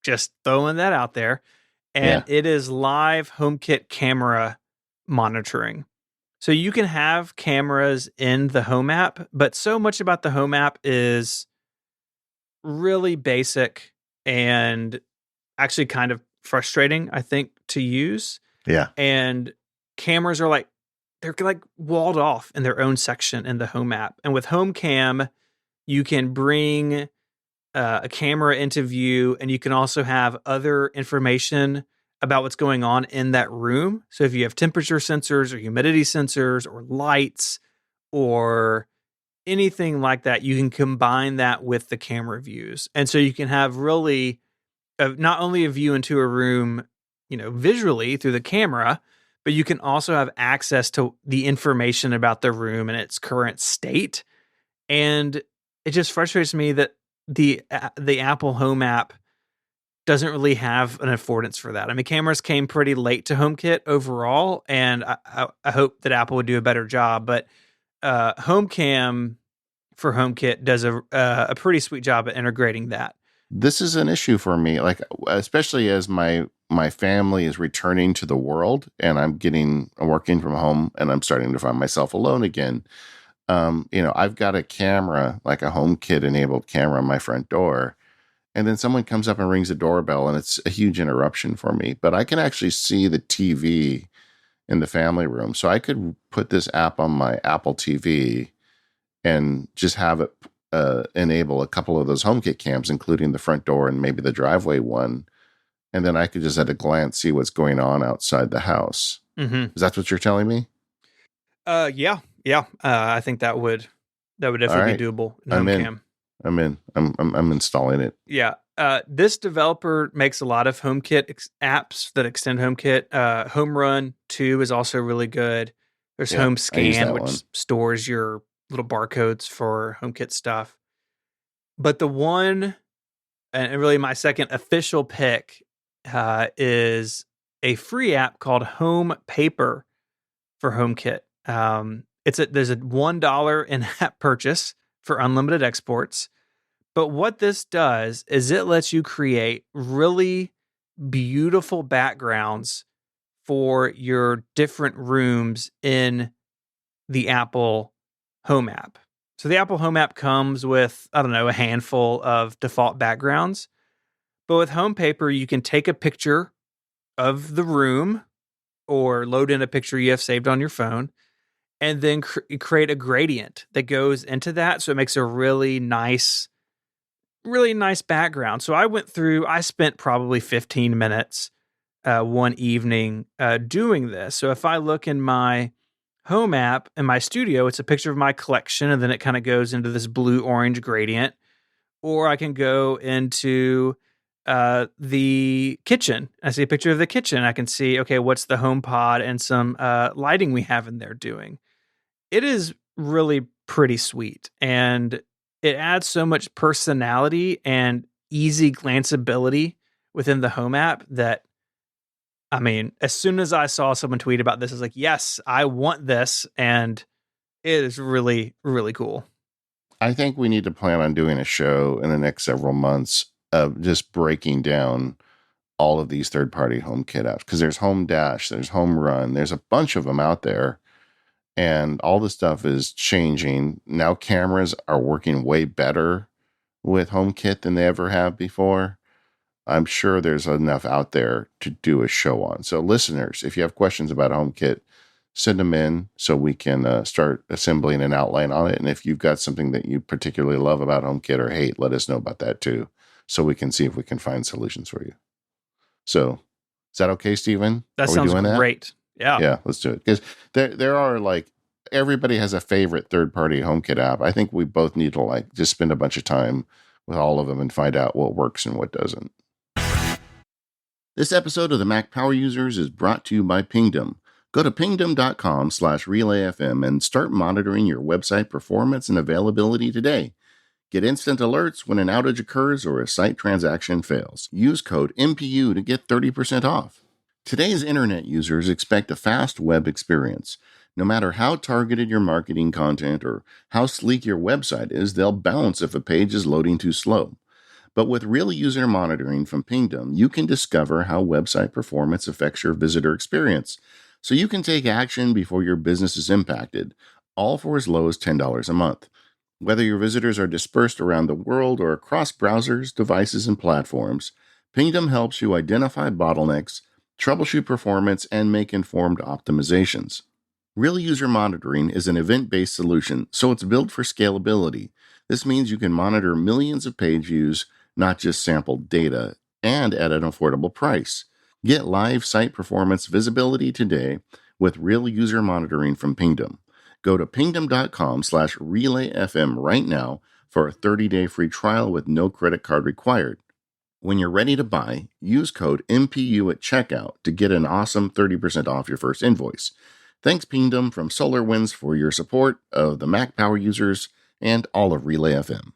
Just throwing that out there. And Yeah. it is live HomeKit camera monitoring. So you can have cameras in the Home app, but so much about the Home app is really basic and actually kind of frustrating, I think, to use. Yeah. And cameras are like, they're like walled off in their own section in the Home app. And with HomeCam, you can bring a camera into view, and you can also have other information about what's going on in that room. So if you have temperature sensors or humidity sensors or lights or anything like that, you can combine that with the camera views. And so you can have really not only a view into a room, visually through the camera, but you can also have access to the information about the room and its current state. And it just frustrates me that the Apple Home app doesn't really have an affordance for that. I mean, cameras came pretty late to HomeKit overall, and I hope that Apple would do a better job. But HomeCam for HomeKit does a pretty sweet job at integrating that. This is an issue for me, like especially as my family is returning to the world and I'm working from home and I'm starting to find myself alone again. I've got a camera, like a HomeKit enabled camera on my front door. And then someone comes up and rings the doorbell, and it's a huge interruption for me. But I can actually see the TV in the family room. So I could put this app on my Apple TV and just have it enable a couple of those HomeKit cams, including the front door and maybe the driveway one. And then I could just at a glance see what's going on outside the house. Mm-hmm. Is that what you're telling me? Yeah. I think that would All definitely be right. doable in I'm in. HomeCam. I'm in. I'm installing it. Yeah. This developer makes a lot of HomeKit apps that extend HomeKit. Home Run 2 is also really good. There's Yeah, Home I use Scan, that one. which stores your little barcodes for HomeKit stuff. But the one, and really my second official pick, is a free app called Home Paper for HomeKit. There's a $1 in-app purchase for unlimited exports. But what this does is it lets you create really beautiful backgrounds for your different rooms in the Apple Home app. So the Apple Home app comes with, I don't know, a handful of default backgrounds. But with Home Paper, you can take a picture of the room or load in a picture you have saved on your phone and then create a gradient that goes into that. So it makes a really nice background. So I spent probably 15 minutes one evening doing this. So if I look in my home app in my studio, it's a picture of my collection, and then it kind of goes into this blue orange gradient. Or I can go into the kitchen. I see a picture of the kitchen. I can see, okay, what's the home pod and some lighting we have in there doing. It is really pretty sweet. And it adds so much personality and easy glanceability within the home app that, I mean, as soon as I saw someone tweet about this, I was like, yes, I want this. And it is really, really cool. I think we need to plan on doing a show in the next several months of just breaking down all of these third-party HomeKit apps, because there's Home Dash, there's Home Run, there's a bunch of them out there, and all the stuff is changing. Now cameras are working way better with HomeKit than they ever have before. I'm sure there's enough out there to do a show on. So listeners, if you have questions about HomeKit, send them in so we can start assembling an outline on it. And if you've got something that you particularly love about HomeKit or hate, let us know about that too, so we can see if we can find solutions for you. So is that okay, Stephen? That Are we sounds doing that? great. Yeah. Yeah, let's do it. Because there are like, everybody has a favorite third-party HomeKit app. I think we both need to like just spend a bunch of time with all of them and find out what works and what doesn't. This episode of the Mac Power Users is brought to you by Pingdom. Go to pingdom.com/relayfm and start monitoring your website performance and availability today. Get instant alerts when an outage occurs or a site transaction fails. Use code MPU to get 30% off. Today's internet users expect a fast web experience. No matter how targeted your marketing content or how sleek your website is, they'll bounce if a page is loading too slow. But with real user monitoring from Pingdom, you can discover how website performance affects your visitor experience, so you can take action before your business is impacted, all for as low as $10 a month. Whether your visitors are dispersed around the world or across browsers, devices, and platforms, Pingdom helps you identify bottlenecks, troubleshoot performance, and make informed optimizations. Real user monitoring is an event-based solution, so it's built for scalability. This means you can monitor millions of page views, not just sampled data, and at an affordable price. Get live site performance visibility today with real user monitoring from Pingdom. Go to pingdom.com/relayfm right now for a 30-day free trial with no credit card required. When you're ready to buy, use code MPU at checkout to get an awesome 30% off your first invoice. Thanks, Pingdom from SolarWinds, for your support of the Mac Power Users and all of Relay FM.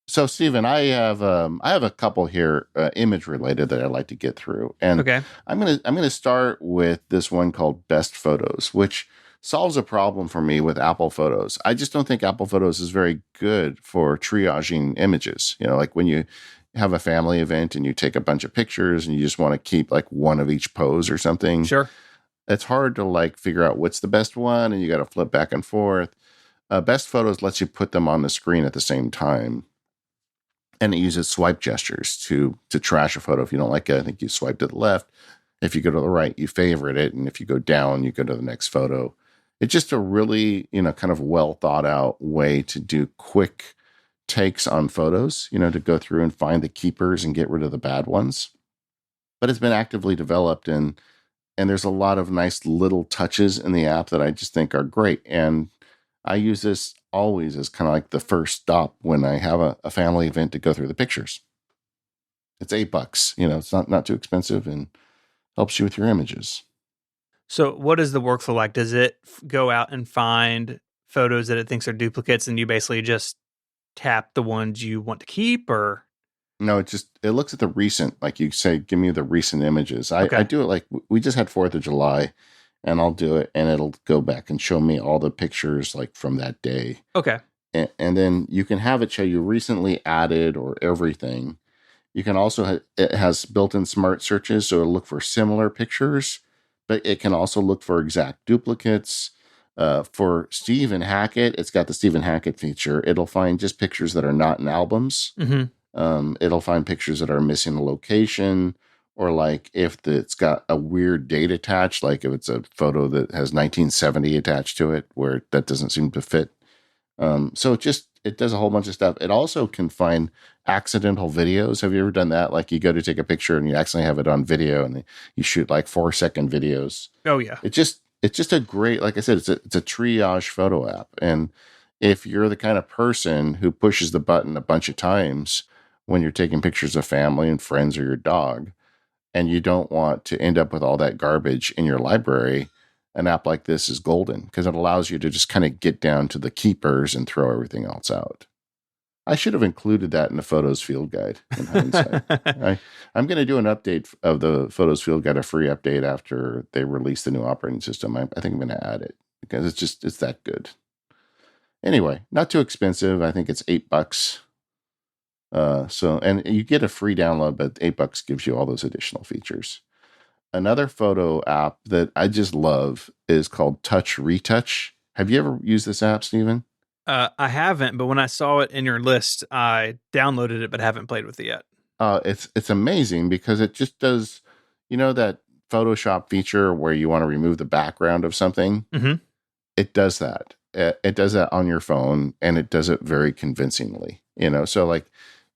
So, Stephen, I have a couple here, image related, that I'd like to get through, and Okay. I'm gonna start with this one called Best Photos, which solves a problem for me with Apple Photos. I just don't think Apple Photos is very good for triaging images. You know, like when you have a family event and you take a bunch of pictures and you just want to keep like one of each pose or something. Sure. It's hard to like figure out what's the best one, and you got to flip back and forth. Best Photos lets you put them on the screen at the same time, and it uses swipe gestures to trash a photo. If you don't like it, I think you swipe to the left. If you go to the right, you favorite it, and if you go down, you go to the next photo. It's just a really, kind of well thought out way to do quick takes on photos, to go through and find the keepers and get rid of the bad ones. But it's been actively developed, and there's a lot of nice little touches in the app that I just think are great. And I use this always as kind of like the first stop when I have a family event to go through the pictures. It's $8, it's not too expensive and helps you with your images. So what is the workflow like? Does it go out and find photos that it thinks are duplicates, and you basically just tap the ones you want to keep, or? No, it looks at the recent, like you say, give me the recent images. Okay. I do it like we just had 4th of July, and I'll do it, and it'll go back and show me all the pictures like from that day. Okay. And then you can have it show you recently added or everything. You can also, it has built-in smart searches, so it'll look for similar pictures, but it can also look for exact duplicates. For Stephen Hackett, it's got the Stephen Hackett feature. It'll find just pictures that are not in albums. Mm-hmm. It'll find pictures that are missing a location, or like if it's got a weird date attached, like if it's a photo that has 1970 attached to it, where that doesn't seem to fit. So it does a whole bunch of stuff. It also can find accidental videos. Have you ever done that? Like you go to take a picture and you accidentally have it on video, and you shoot like 4-second videos. Oh yeah. It it's just a great, like I said, it's a triage photo app. And if you're the kind of person who pushes the button a bunch of times when you're taking pictures of family and friends or your dog, and you don't want to end up with all that garbage in your library, an app like this is golden because it allows you to just kind of get down to the keepers and throw everything else out. I should have included that in the Photos Field Guide in hindsight. I'm going to do an update of the Photos Field Guide, a free update after they release the new operating system. I think I'm going to add it because it's that good. Anyway, not too expensive. I think it's $8. And you get a free download, but $8 gives you all those additional features. Another photo app that I just love is called Touch Retouch. Have you ever used this app, Stephen? I haven't, but when I saw it in your list, I downloaded it, but haven't played with it yet. It's amazing because it just does, that Photoshop feature where you want to remove the background of something. Mm-hmm. It does that. It does that on your phone, and it does it very convincingly. So like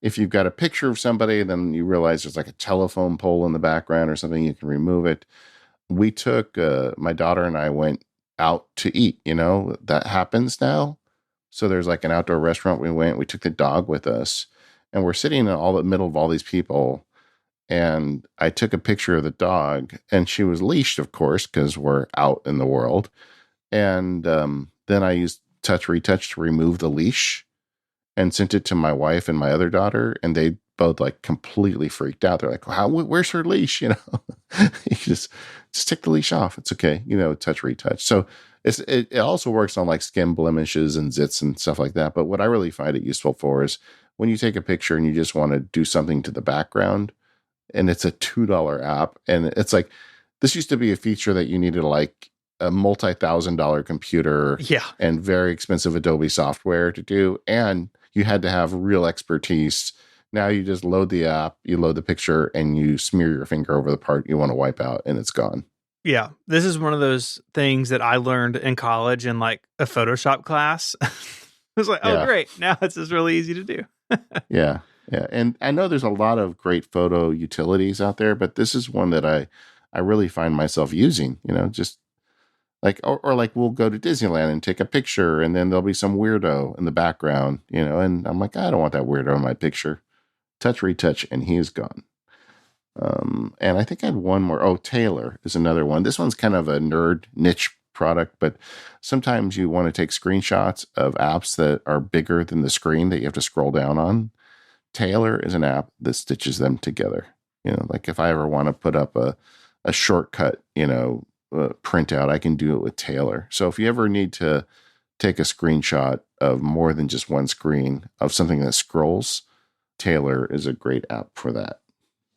if you've got a picture of somebody, and then you realize there's like a telephone pole in the background or something, you can remove it. We took my daughter and I went out to eat. That happens now. So there's like an outdoor restaurant we took the dog with us, and we're sitting in all the middle of all these people. And I took a picture of the dog, and she was leashed, of course, because we're out in the world. And then I used Touch Retouch to remove the leash and sent it to my wife and my other daughter. And they both like completely freaked out. They're like, where's her leash? You just take the leash off. It's okay. Touch Retouch. So it also works on like skin blemishes and zits and stuff like that. But what I really find it useful for is when you take a picture and you just want to do something to the background, and it's a $2 app. And it's like, this used to be a feature that you needed like a multi-$1,000 computer and very expensive Adobe software to do. And you had to have real expertise. Now you just load the app, you load the picture, and you smear your finger over the part you want to wipe out, and it's gone. Yeah, this is one of those things that I learned in college in like a Photoshop class. I was like, oh, great. Now it's just really easy to do. Yeah. And I know there's a lot of great photo utilities out there, but this is one that I really find myself using, just like, or like we'll go to Disneyland and take a picture, and then there'll be some weirdo in the background, and I'm like, I don't want that weirdo in my picture. Touch Retouch, and he's gone. And I think I had one more. Oh, Taylor is another one. This one's kind of a nerd niche product, but sometimes you want to take screenshots of apps that are bigger than the screen that you have to scroll down on. Taylor is an app that stitches them together. Like if I ever want to put up a shortcut, printout, I can do it with Taylor. So if you ever need to take a screenshot of more than just one screen of something that scrolls, Taylor is a great app for that.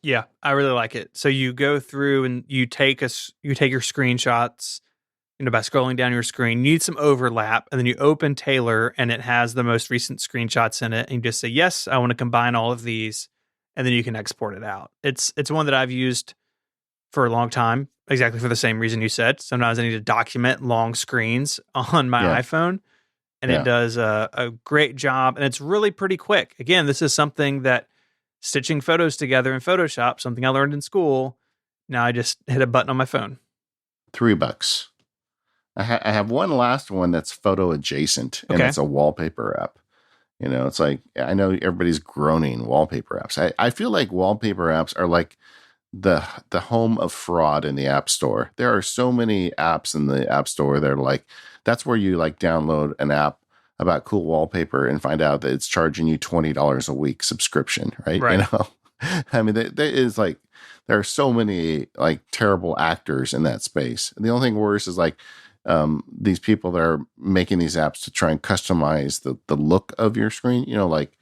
Yeah, I really like it. So you go through and you take your screenshots, by scrolling down your screen. You need some overlap, and then you open Taylor, and it has the most recent screenshots in it, and you just say, yes, I want to combine all of these, and then you can export it out. It's one that I've used for a long time, exactly for the same reason you said. Sometimes I need to document long screens on my iPhone, and it does a great job, and it's really pretty quick. Again, this is something that stitching photos together in Photoshop, something I learned in school. Now I just hit a button on my phone. $3. I have one last one that's photo adjacent, and it's a wallpaper app. It's like, I know everybody's groaning wallpaper apps. I feel like wallpaper apps are like the home of fraud in the App Store. There are so many apps in the App Store that are like, that's where you like download an app about cool wallpaper and find out that it's charging you $20 a week subscription, right? I mean, there are so many like terrible actors in that space. And the only thing worse is like these people that are making these apps to try and customize the look of your screen, like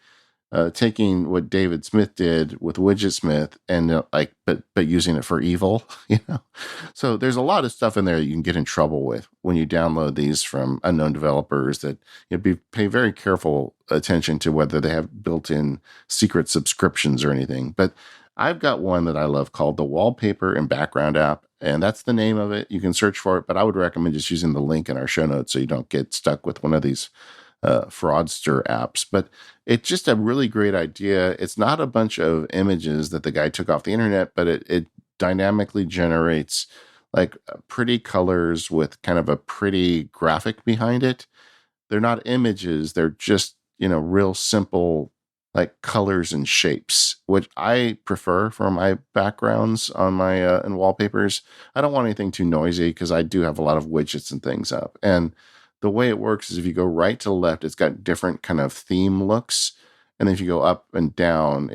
taking what David Smith did with Widget Smith and but using it for evil, So there's a lot of stuff in there that you can get in trouble with when you download these from unknown developers that pay very careful attention to whether they have built-in secret subscriptions or anything. But I've got one that I love called the Wallpaper and Background app, and that's the name of it. You can search for it, but I would recommend just using the link in our show notes so you don't get stuck with one of these fraudster apps. But it's just a really great idea. It's not a bunch of images that the guy took off the internet, but it dynamically generates like pretty colors with kind of a pretty graphic behind it. They're not images, they're just, real simple like colors and shapes, which I prefer for my backgrounds on my and wallpapers. I don't want anything too noisy because I do have a lot of widgets and things up. And the way it works is if you go right to left, it's got different kind of theme looks. And if you go up and down,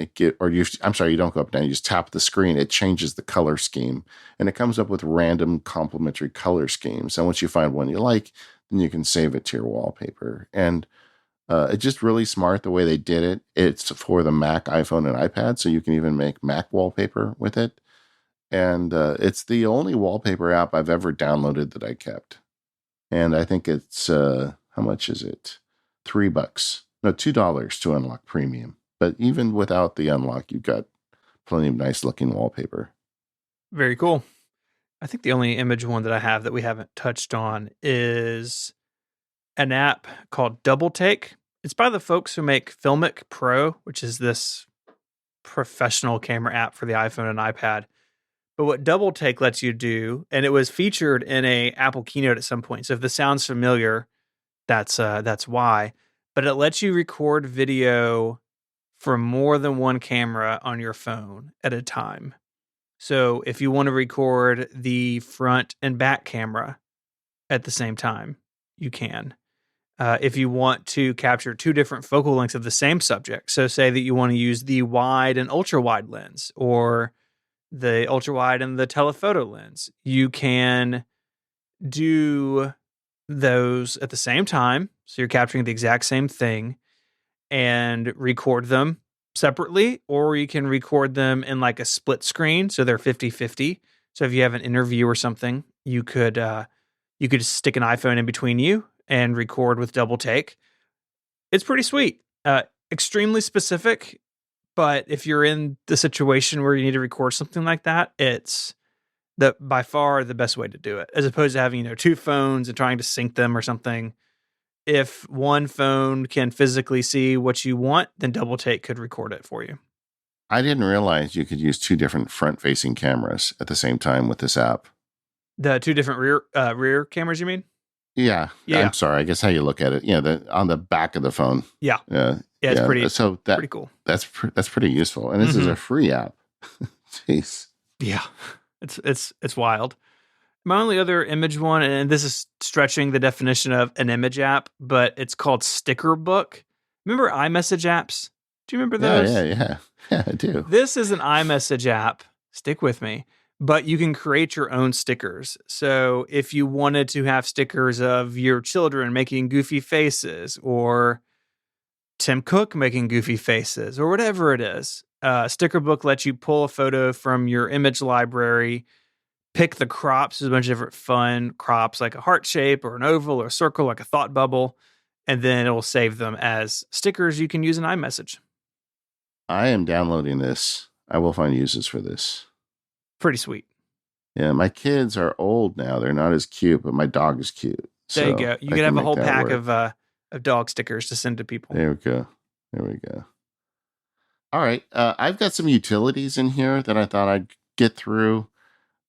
I'm sorry, you don't go up and down, you just tap the screen, it changes the color scheme. And it comes up with random complementary color schemes. And once you find one you like, then you can save it to your wallpaper. And it's just really smart the way they did it. It's for the Mac, iPhone, and iPad, so you can even make Mac wallpaper with it. And it's the only wallpaper app I've ever downloaded that I kept. And I think it's, how much is it? $3. No, $2 to unlock premium. But even without the unlock, you've got plenty of nice looking wallpaper. Very cool. I think the only image one that I have that we haven't touched on is an app called Double Take. It's by the folks who make Filmic Pro, which is this professional camera app for the iPhone and iPad. But what Double Take lets you do, and it was featured in a Apple keynote at some point. So if this sounds familiar, that's why. But it lets you record video from more than one camera on your phone at a time. So if you want to record the front and back camera at the same time, you can. If you want to capture two different focal lengths of the same subject, so say that you want to use the wide and ultra wide lens or the ultra wide and the telephoto lens, you can do those at the same time. So you're capturing the exact same thing and record them separately, or you can record them in like a split screen. So they're 50-50. So if you have an interview or something, you could just stick an iPhone in between you and record with Double Take. It's pretty sweet. Extremely specific, but if you're in the situation where you need to record something like that, it's by far the best way to do it, as opposed to having, two phones and trying to sync them or something. If one phone can physically see what you want, then Double Take could record it for you. I didn't realize you could use two different front-facing cameras at the same time with this app. The two different rear cameras, you mean? Yeah, Yeah. I'm sorry. I guess how you look at it, on the back of the phone. Yeah, yeah, it's pretty. So pretty cool. That's pretty useful, and this is a free app. Jeez. Yeah, it's wild. My only other image one, and this is stretching the definition of an image app, but it's called Sticker Book. Remember iMessage apps? Do you remember those? Yeah, I do. This is an iMessage app. Stick with me. But you can create your own stickers. So if you wanted to have stickers of your children making goofy faces, or Tim Cook making goofy faces, or whatever it is, Sticker Book lets you pull a photo from your image library, pick the crops. There's a bunch of different fun crops, like a heart shape or an oval or a circle, like a thought bubble, and then it will save them as stickers you can use in iMessage. I am downloading this. I will find uses for this. Pretty sweet. Yeah, my kids are old now. They're not as cute, but my dog is cute. There you go. You can have a whole pack of dog stickers to send to people. There we go. All right. I've got some utilities in here that I thought I'd get through.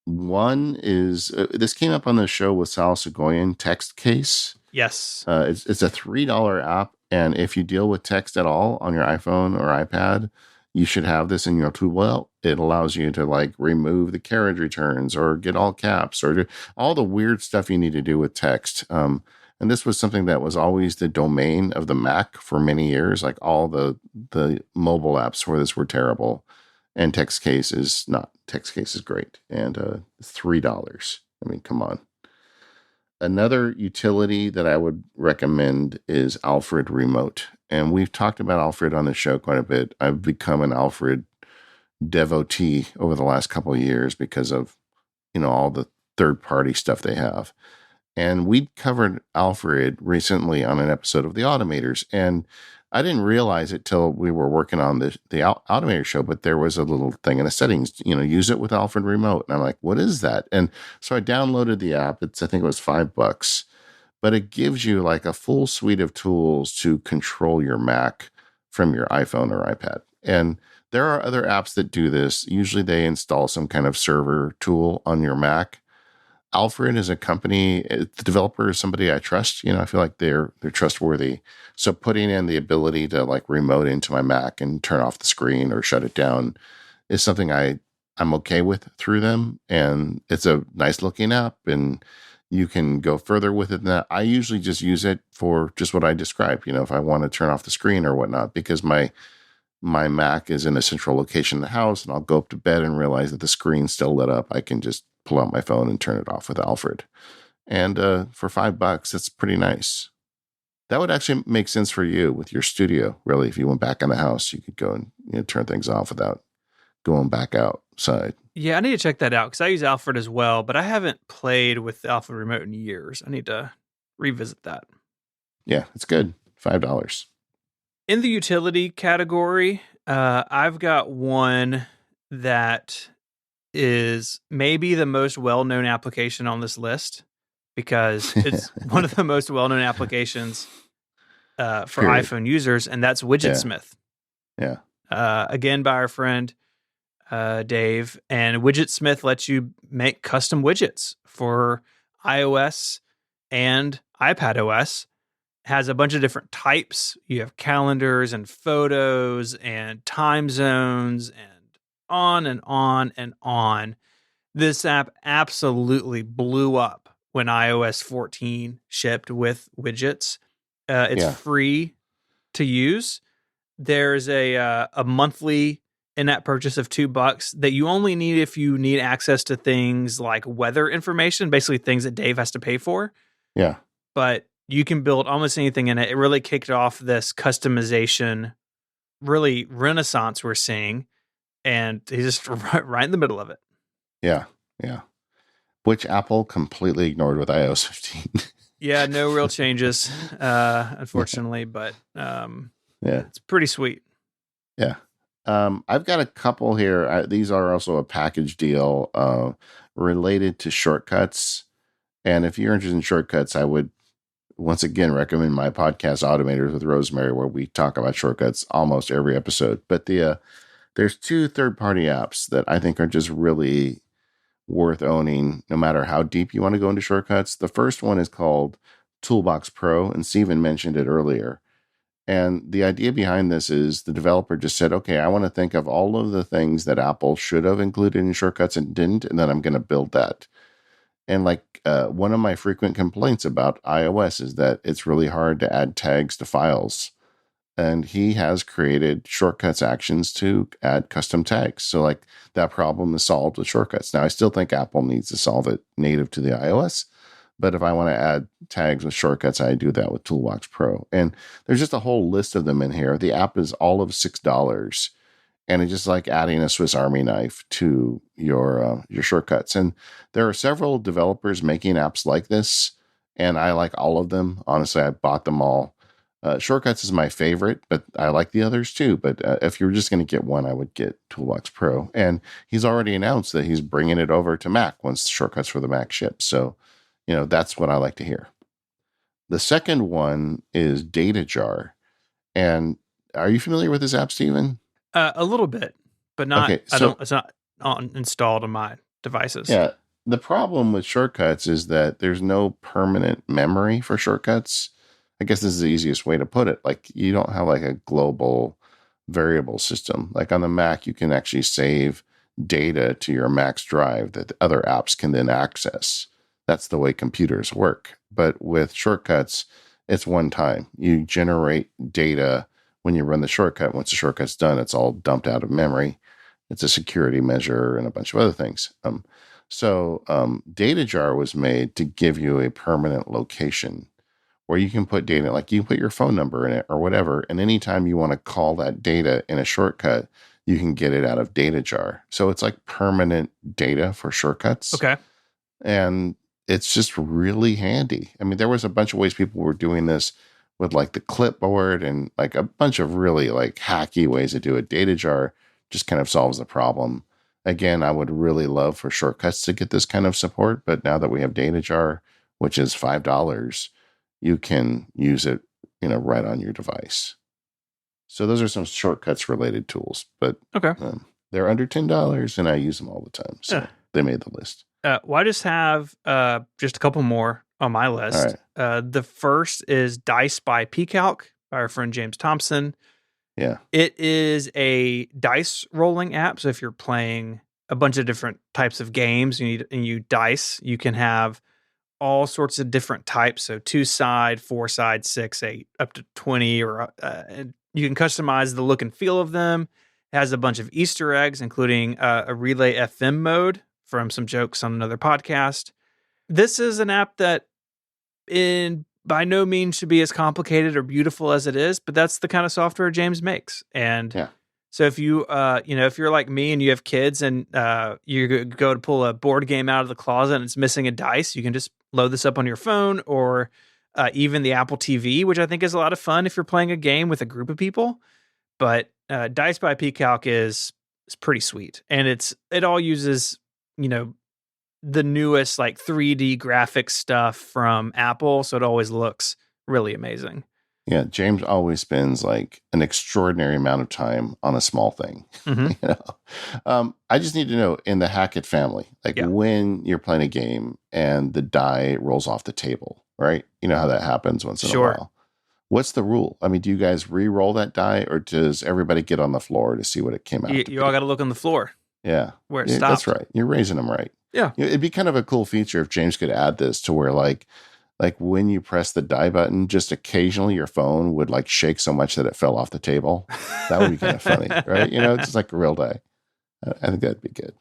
One is, this came up on the show with Sal Segoyan, Text Case. Yes. It's a $3 app. And if you deal with text at all on your iPhone or iPad, you should have this in your tool belt. It allows you to like remove the carriage returns or get all caps or do all the weird stuff you need to do with text. And this was something that was always the domain of the Mac for many years. Like all the mobile apps for this were terrible. And Text Case is not. Text Case is great. And $3. I mean, come on. Another utility that I would recommend is Alfred Remote. And we've talked about Alfred on the show quite a bit. I've become an Alfred devotee over the last couple of years because of, all the third-party stuff they have. And we covered Alfred recently on an episode of The Automators. And I didn't realize it till we were working on the Automator show, but there was a little thing in the settings, use it with Alfred Remote. And I'm like, what is that? And so I downloaded the app. I think it was $5, but it gives you like a full suite of tools to control your Mac from your iPhone or iPad. And there are other apps that do this. Usually they install some kind of server tool on your Mac. Alfred is a company, the developer is somebody I trust. I feel like they're trustworthy. So putting in the ability to like remote into my Mac and turn off the screen or shut it down is something I'm okay with through them. And it's a nice looking app, and you can go further with it than that. I usually just use it for just what I described, if I want to turn off the screen or whatnot, because my Mac is in a central location in the house, and I'll go up to bed and realize that the screen's still lit up. I can just pull out my phone and turn it off with Alfred. And for $5, that's pretty nice. That would actually make sense for you with your studio, really. If you went back in the house, you could go and turn things off without going back outside. Yeah, I need to check that out because I use Alfred as well, but I haven't played with the Alfred remote in years. I need to revisit that. Yeah, it's good. $5. In the utility category, I've got one that is maybe the most well-known application on this list because it's one of the most well-known applications for Period. iPhone users, and that's Widgetsmith. Yeah. Again, by our friend Dave. And Widgetsmith lets you make custom widgets for iOS and iPadOS. Has a bunch of different types. You have calendars and photos and time zones and on and on and on. This app absolutely blew up when iOS 14 shipped with widgets. It's free to use. There's a monthly in-app purchase of $2 that you only need if you need access to things like weather information, basically things that Dave has to pay for. Yeah. But you can build almost anything in it. It really kicked off this customization, really renaissance we're seeing, and he's just right in the middle of it. Yeah. Yeah. Which Apple completely ignored with iOS 15. Yeah, no real changes, unfortunately, but it's pretty sweet. Yeah. I've got a couple here. These are also a package deal related to shortcuts. And if you're interested in shortcuts, I would once again recommend my podcast Automators with Rosemary, where we talk about shortcuts almost every episode. But there's 2 third-party apps that I think are just really worth owning, no matter how deep you want to go into shortcuts. The first one is called Toolbox Pro, and Steven mentioned it earlier. And the idea behind this is the developer just said, okay, I want to think of all of the things that Apple should have included in shortcuts and didn't, and then I'm going to build that. And one of my frequent complaints about iOS is that it's really hard to add tags to files. And he has created shortcuts actions to add custom tags. So that problem is solved with shortcuts. Now, I still think Apple needs to solve it native to the iOS. But if I want to add tags with shortcuts, I do that with Toolbox Pro. And there's just a whole list of them in here. The app is all of $6. And it's just like adding a Swiss Army knife to your shortcuts. And there are several developers making apps like this, and I like all of them. Honestly, I bought them all. Shortcuts is my favorite, but I like the others too. But if you're just going to get one, I would get Toolbox Pro. And he's already announced that he's bringing it over to Mac once Shortcuts for the Mac ship. So, that's what I like to hear. The second one is Data Jar. And are you familiar with this app, Steven? A little bit, but not. Okay, so, it's not installed on my devices. Yeah, the problem with shortcuts is that there's no permanent memory for shortcuts. I guess this is the easiest way to put it. You don't have a global variable system. Like on the Mac, you can actually save data to your Mac's drive that the other apps can then access. That's the way computers work. But with shortcuts, it's one time. You generate data when you run the shortcut. Once the shortcut's done, it's all dumped out of memory. It's a security measure and a bunch of other things. Data Jar was made to give you a permanent location where you can put data, you can put your phone number in it or whatever. And anytime you want to call that data in a shortcut, you can get it out of Data Jar. So it's like permanent data for shortcuts. Okay. And it's just really handy. I mean, there was a bunch of ways people were doing this with the clipboard and a bunch of really hacky ways to do it. Data Jar just kind of solves the problem. Again, I would really love for shortcuts to get this kind of support, but now that we have Data Jar, which is $5, you can use it, right on your device. So those are some shortcuts related tools, but okay, they're under $10 and I use them all the time. So they made the list. Well, I just have just a couple more on my All list. right. The first is Dice by PCalc by our friend James Thompson. Yeah. It is a dice rolling app. So if you're playing a bunch of different types of games and you dice, you can have all sorts of different types. So 2 side, 4 side, 6, 8, up to 20, and you can customize the look and feel of them. It has a bunch of Easter eggs, including a Relay FM mode from some jokes on another podcast. This is an app that in by no means should be as complicated or beautiful as it is, but that's the kind of software James makes. And Yeah. so if you if you're like me and you have kids and you go to pull a board game out of the closet and it's missing a dice, you can just load this up on your phone or even the Apple TV, which I think is a lot of fun if you're playing a game with a group of people. But Dice by PCalc is pretty sweet, and it all uses you know the newest like 3D graphics stuff from Apple, so it always looks really amazing. Yeah. James always spends like an extraordinary amount of time on a small thing. Hmm. you know, I just need to know in the Hackett family, like Yeah, when you're playing a game and the die rolls off the table, right? You know how that happens once in a sure. while. What's the rule? I mean, do you guys re-roll that die, or does everybody get on the floor to see what it came out to You all be? got to look on the floor Yeah, where it yeah, that's stopped. right. You're raising them right. Yeah. It'd be kind of a cool feature if James could add this to where like when you press the die button, just occasionally your phone would like shake so much that it fell off the table. That would be kind of funny, right? It's just like a real die. I think that'd be good.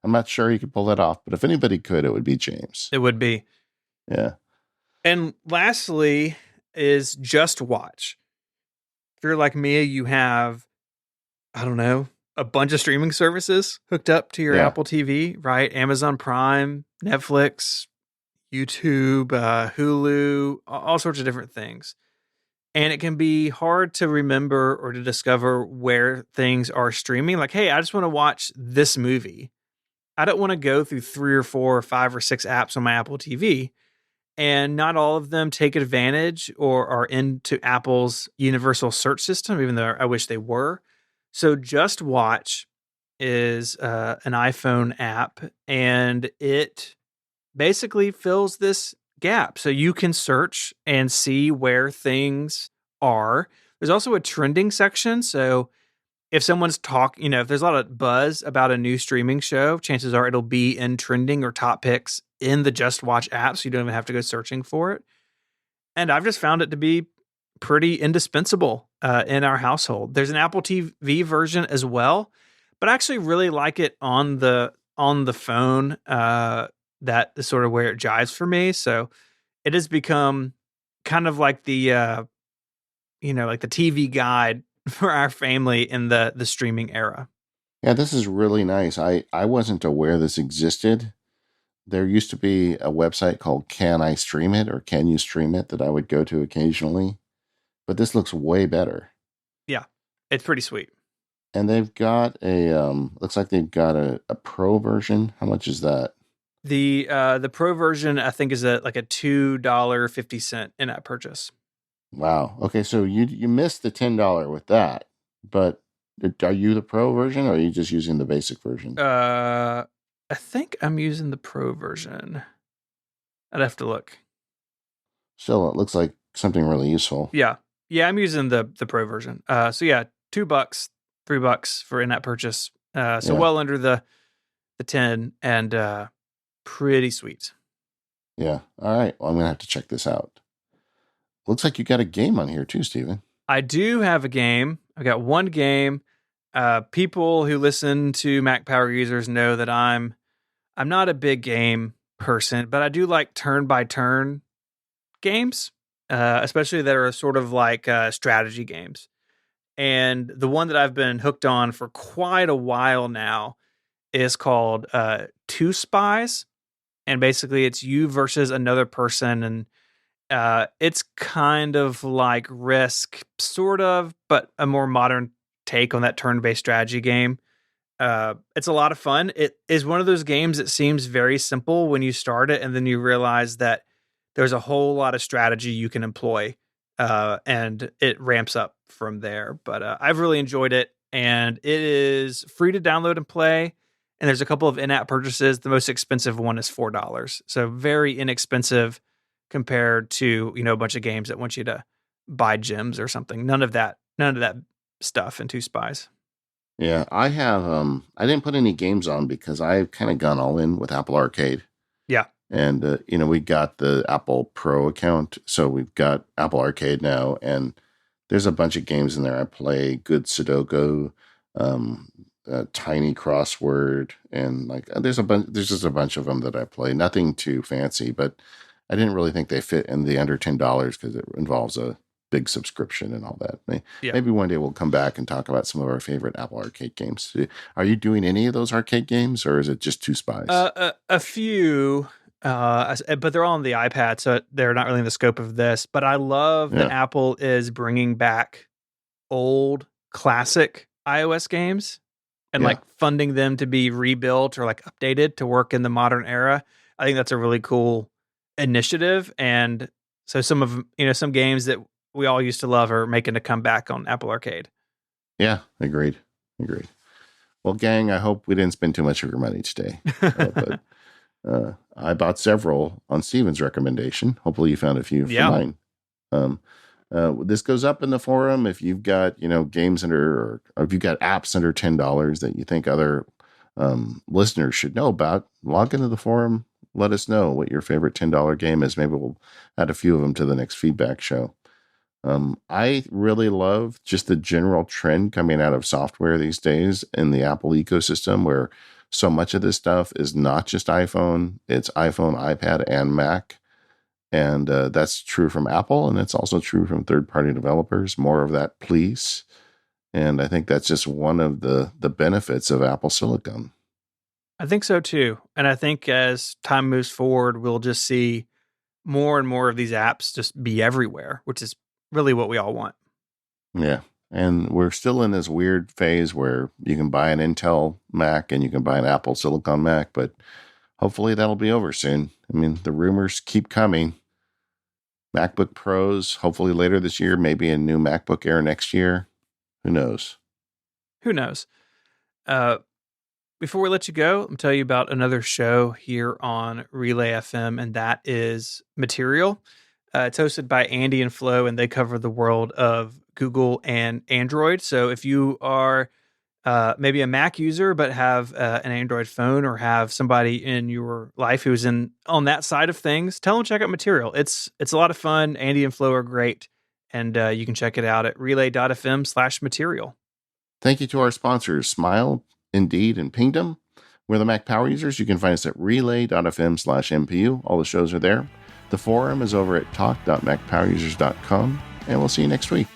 I'm not sure you could pull that off, but if anybody could, it would be James. It would be. Yeah, And lastly is Just Watch. If you're like me, you have, I don't know, a bunch of streaming services hooked up to your yeah, Apple TV, right? Amazon Prime, Netflix, YouTube, Hulu, all sorts of different things. And it can be hard to remember or to discover where things are streaming. Like, hey, I just want to watch this movie. I don't want to go through 3 or 4 or 5 or 6 apps on my Apple TV. And not all of them take advantage or are into Apple's universal search system, even though I wish they were. So Just Watch is an iPhone app, and it basically fills this gap. So you can search and see where things are. There's also a trending section. So if someone's if there's a lot of buzz about a new streaming show, chances are it'll be in trending or top picks in the Just Watch app. So you don't even have to go searching for it. And I've just found it to be pretty indispensable in our household. There's an Apple TV version as well, but I actually really like it on the phone. That is sort of where it jives for me. So it has become kind of like like the TV guide for our family in the streaming era. yeah. This is really nice. I wasn't aware this existed. There used to be a website called Can I Stream It or Can You Stream It that I would go to occasionally, but this looks way better. Yeah, it's pretty sweet. And they've got looks like they've got a pro version. How much is that? The pro version I think is like a $2.50 in-app purchase. Wow. Okay, so you missed the $10 with that, but are you the pro version or are you just using the basic version? I think I'm using the pro version. I'd have to look. Still, it looks like something really useful. Yeah. Yeah, I'm using the pro version. So yeah, $2, $3 for in-app purchase. So Yeah, well under the 10 and pretty sweet. yeah. All right. Well, I'm gonna have to check this out. Looks like you got a game on here too, Steven. I do have a game. I've got one game. People who listen to Mac Power Users know that I'm not a big game person, but I do like turn by turn games, especially that are sort of like strategy games. And the one that I've been hooked on for quite a while now is called Two Spies. And basically, it's you versus another person. And it's kind of like Risk, sort of, but a more modern take on that turn based strategy game. It's a lot of fun. It is one of those games that seems very simple when you start it, and then you realize that there's a whole lot of strategy you can employ, and it ramps up from there. But I've really enjoyed it, and it is free to download and play. And there's a couple of in-app purchases. The most expensive one is $4. So very inexpensive compared to, a bunch of games that want you to buy gems or something. None of that stuff in Two Spies. Yeah, I didn't put any games on because I've kind of gone all in with Apple Arcade. Yeah. And, we got the Apple Pro account. So we've got Apple Arcade now. And there's a bunch of games in there I play. Good Sudoku, Tiny Crossword. And there's just a bunch of them that I play. Nothing too fancy, but I didn't really think they fit in the under $10 because it involves a big subscription and all that. Yeah. Maybe one day we'll come back and talk about some of our favorite Apple Arcade games. Are you doing any of those arcade games, or is it just Two Spies? A few, but they're all on the iPad, so they're not really in the scope of this. But I love that Apple is bringing back old classic iOS games and like funding them to be rebuilt or like updated to work in the modern era. I think that's a really cool initiative. And so some of, some games that we all used to love are making a comeback on Apple Arcade. Yeah, agreed. Well, gang, I hope we didn't spend too much of your money today. But I bought several on Steven's recommendation. Hopefully you found a few for mine. This goes up in the forum. If you've got, games or if you've got apps under $10 that you think other listeners should know about, log into the forum. Let us know what your favorite $10 game is. Maybe we'll add a few of them to the next feedback show. I really love just the general trend coming out of software these days in the Apple ecosystem, where so much of this stuff is not just iPhone, it's iPhone, iPad, and Mac. And that's true from Apple, and it's also true from third-party developers. More of that, please. And I think that's just one of the benefits of Apple Silicon. I think so too. And I think as time moves forward, we'll just see more and more of these apps just be everywhere, which is really what we all want. Yeah. And we're still in this weird phase where you can buy an Intel Mac and you can buy an Apple Silicon Mac, but hopefully that'll be over soon. I mean, the rumors keep coming. MacBook Pros, hopefully later this year, maybe a new MacBook Air next year. Who knows? Before we let you go, I'm tell you about another show here on Relay FM, and that is Material. It's hosted by Andy and Flo, and they cover the world of Google and Android. So if you are maybe a Mac user but have an Android phone, or have somebody in your life who's on that side of things, tell them to check out Material. It's a lot of fun. Andy and Flo are great, and you can check it out at relay.fm/material. Thank you to our sponsors, Smile, Indeed, and Pingdom. We're the Mac Power users. You can find us at relay.fm/MPU. All the shows are there. The forum is over at talk.macpowerusers.com, and we'll see you next week.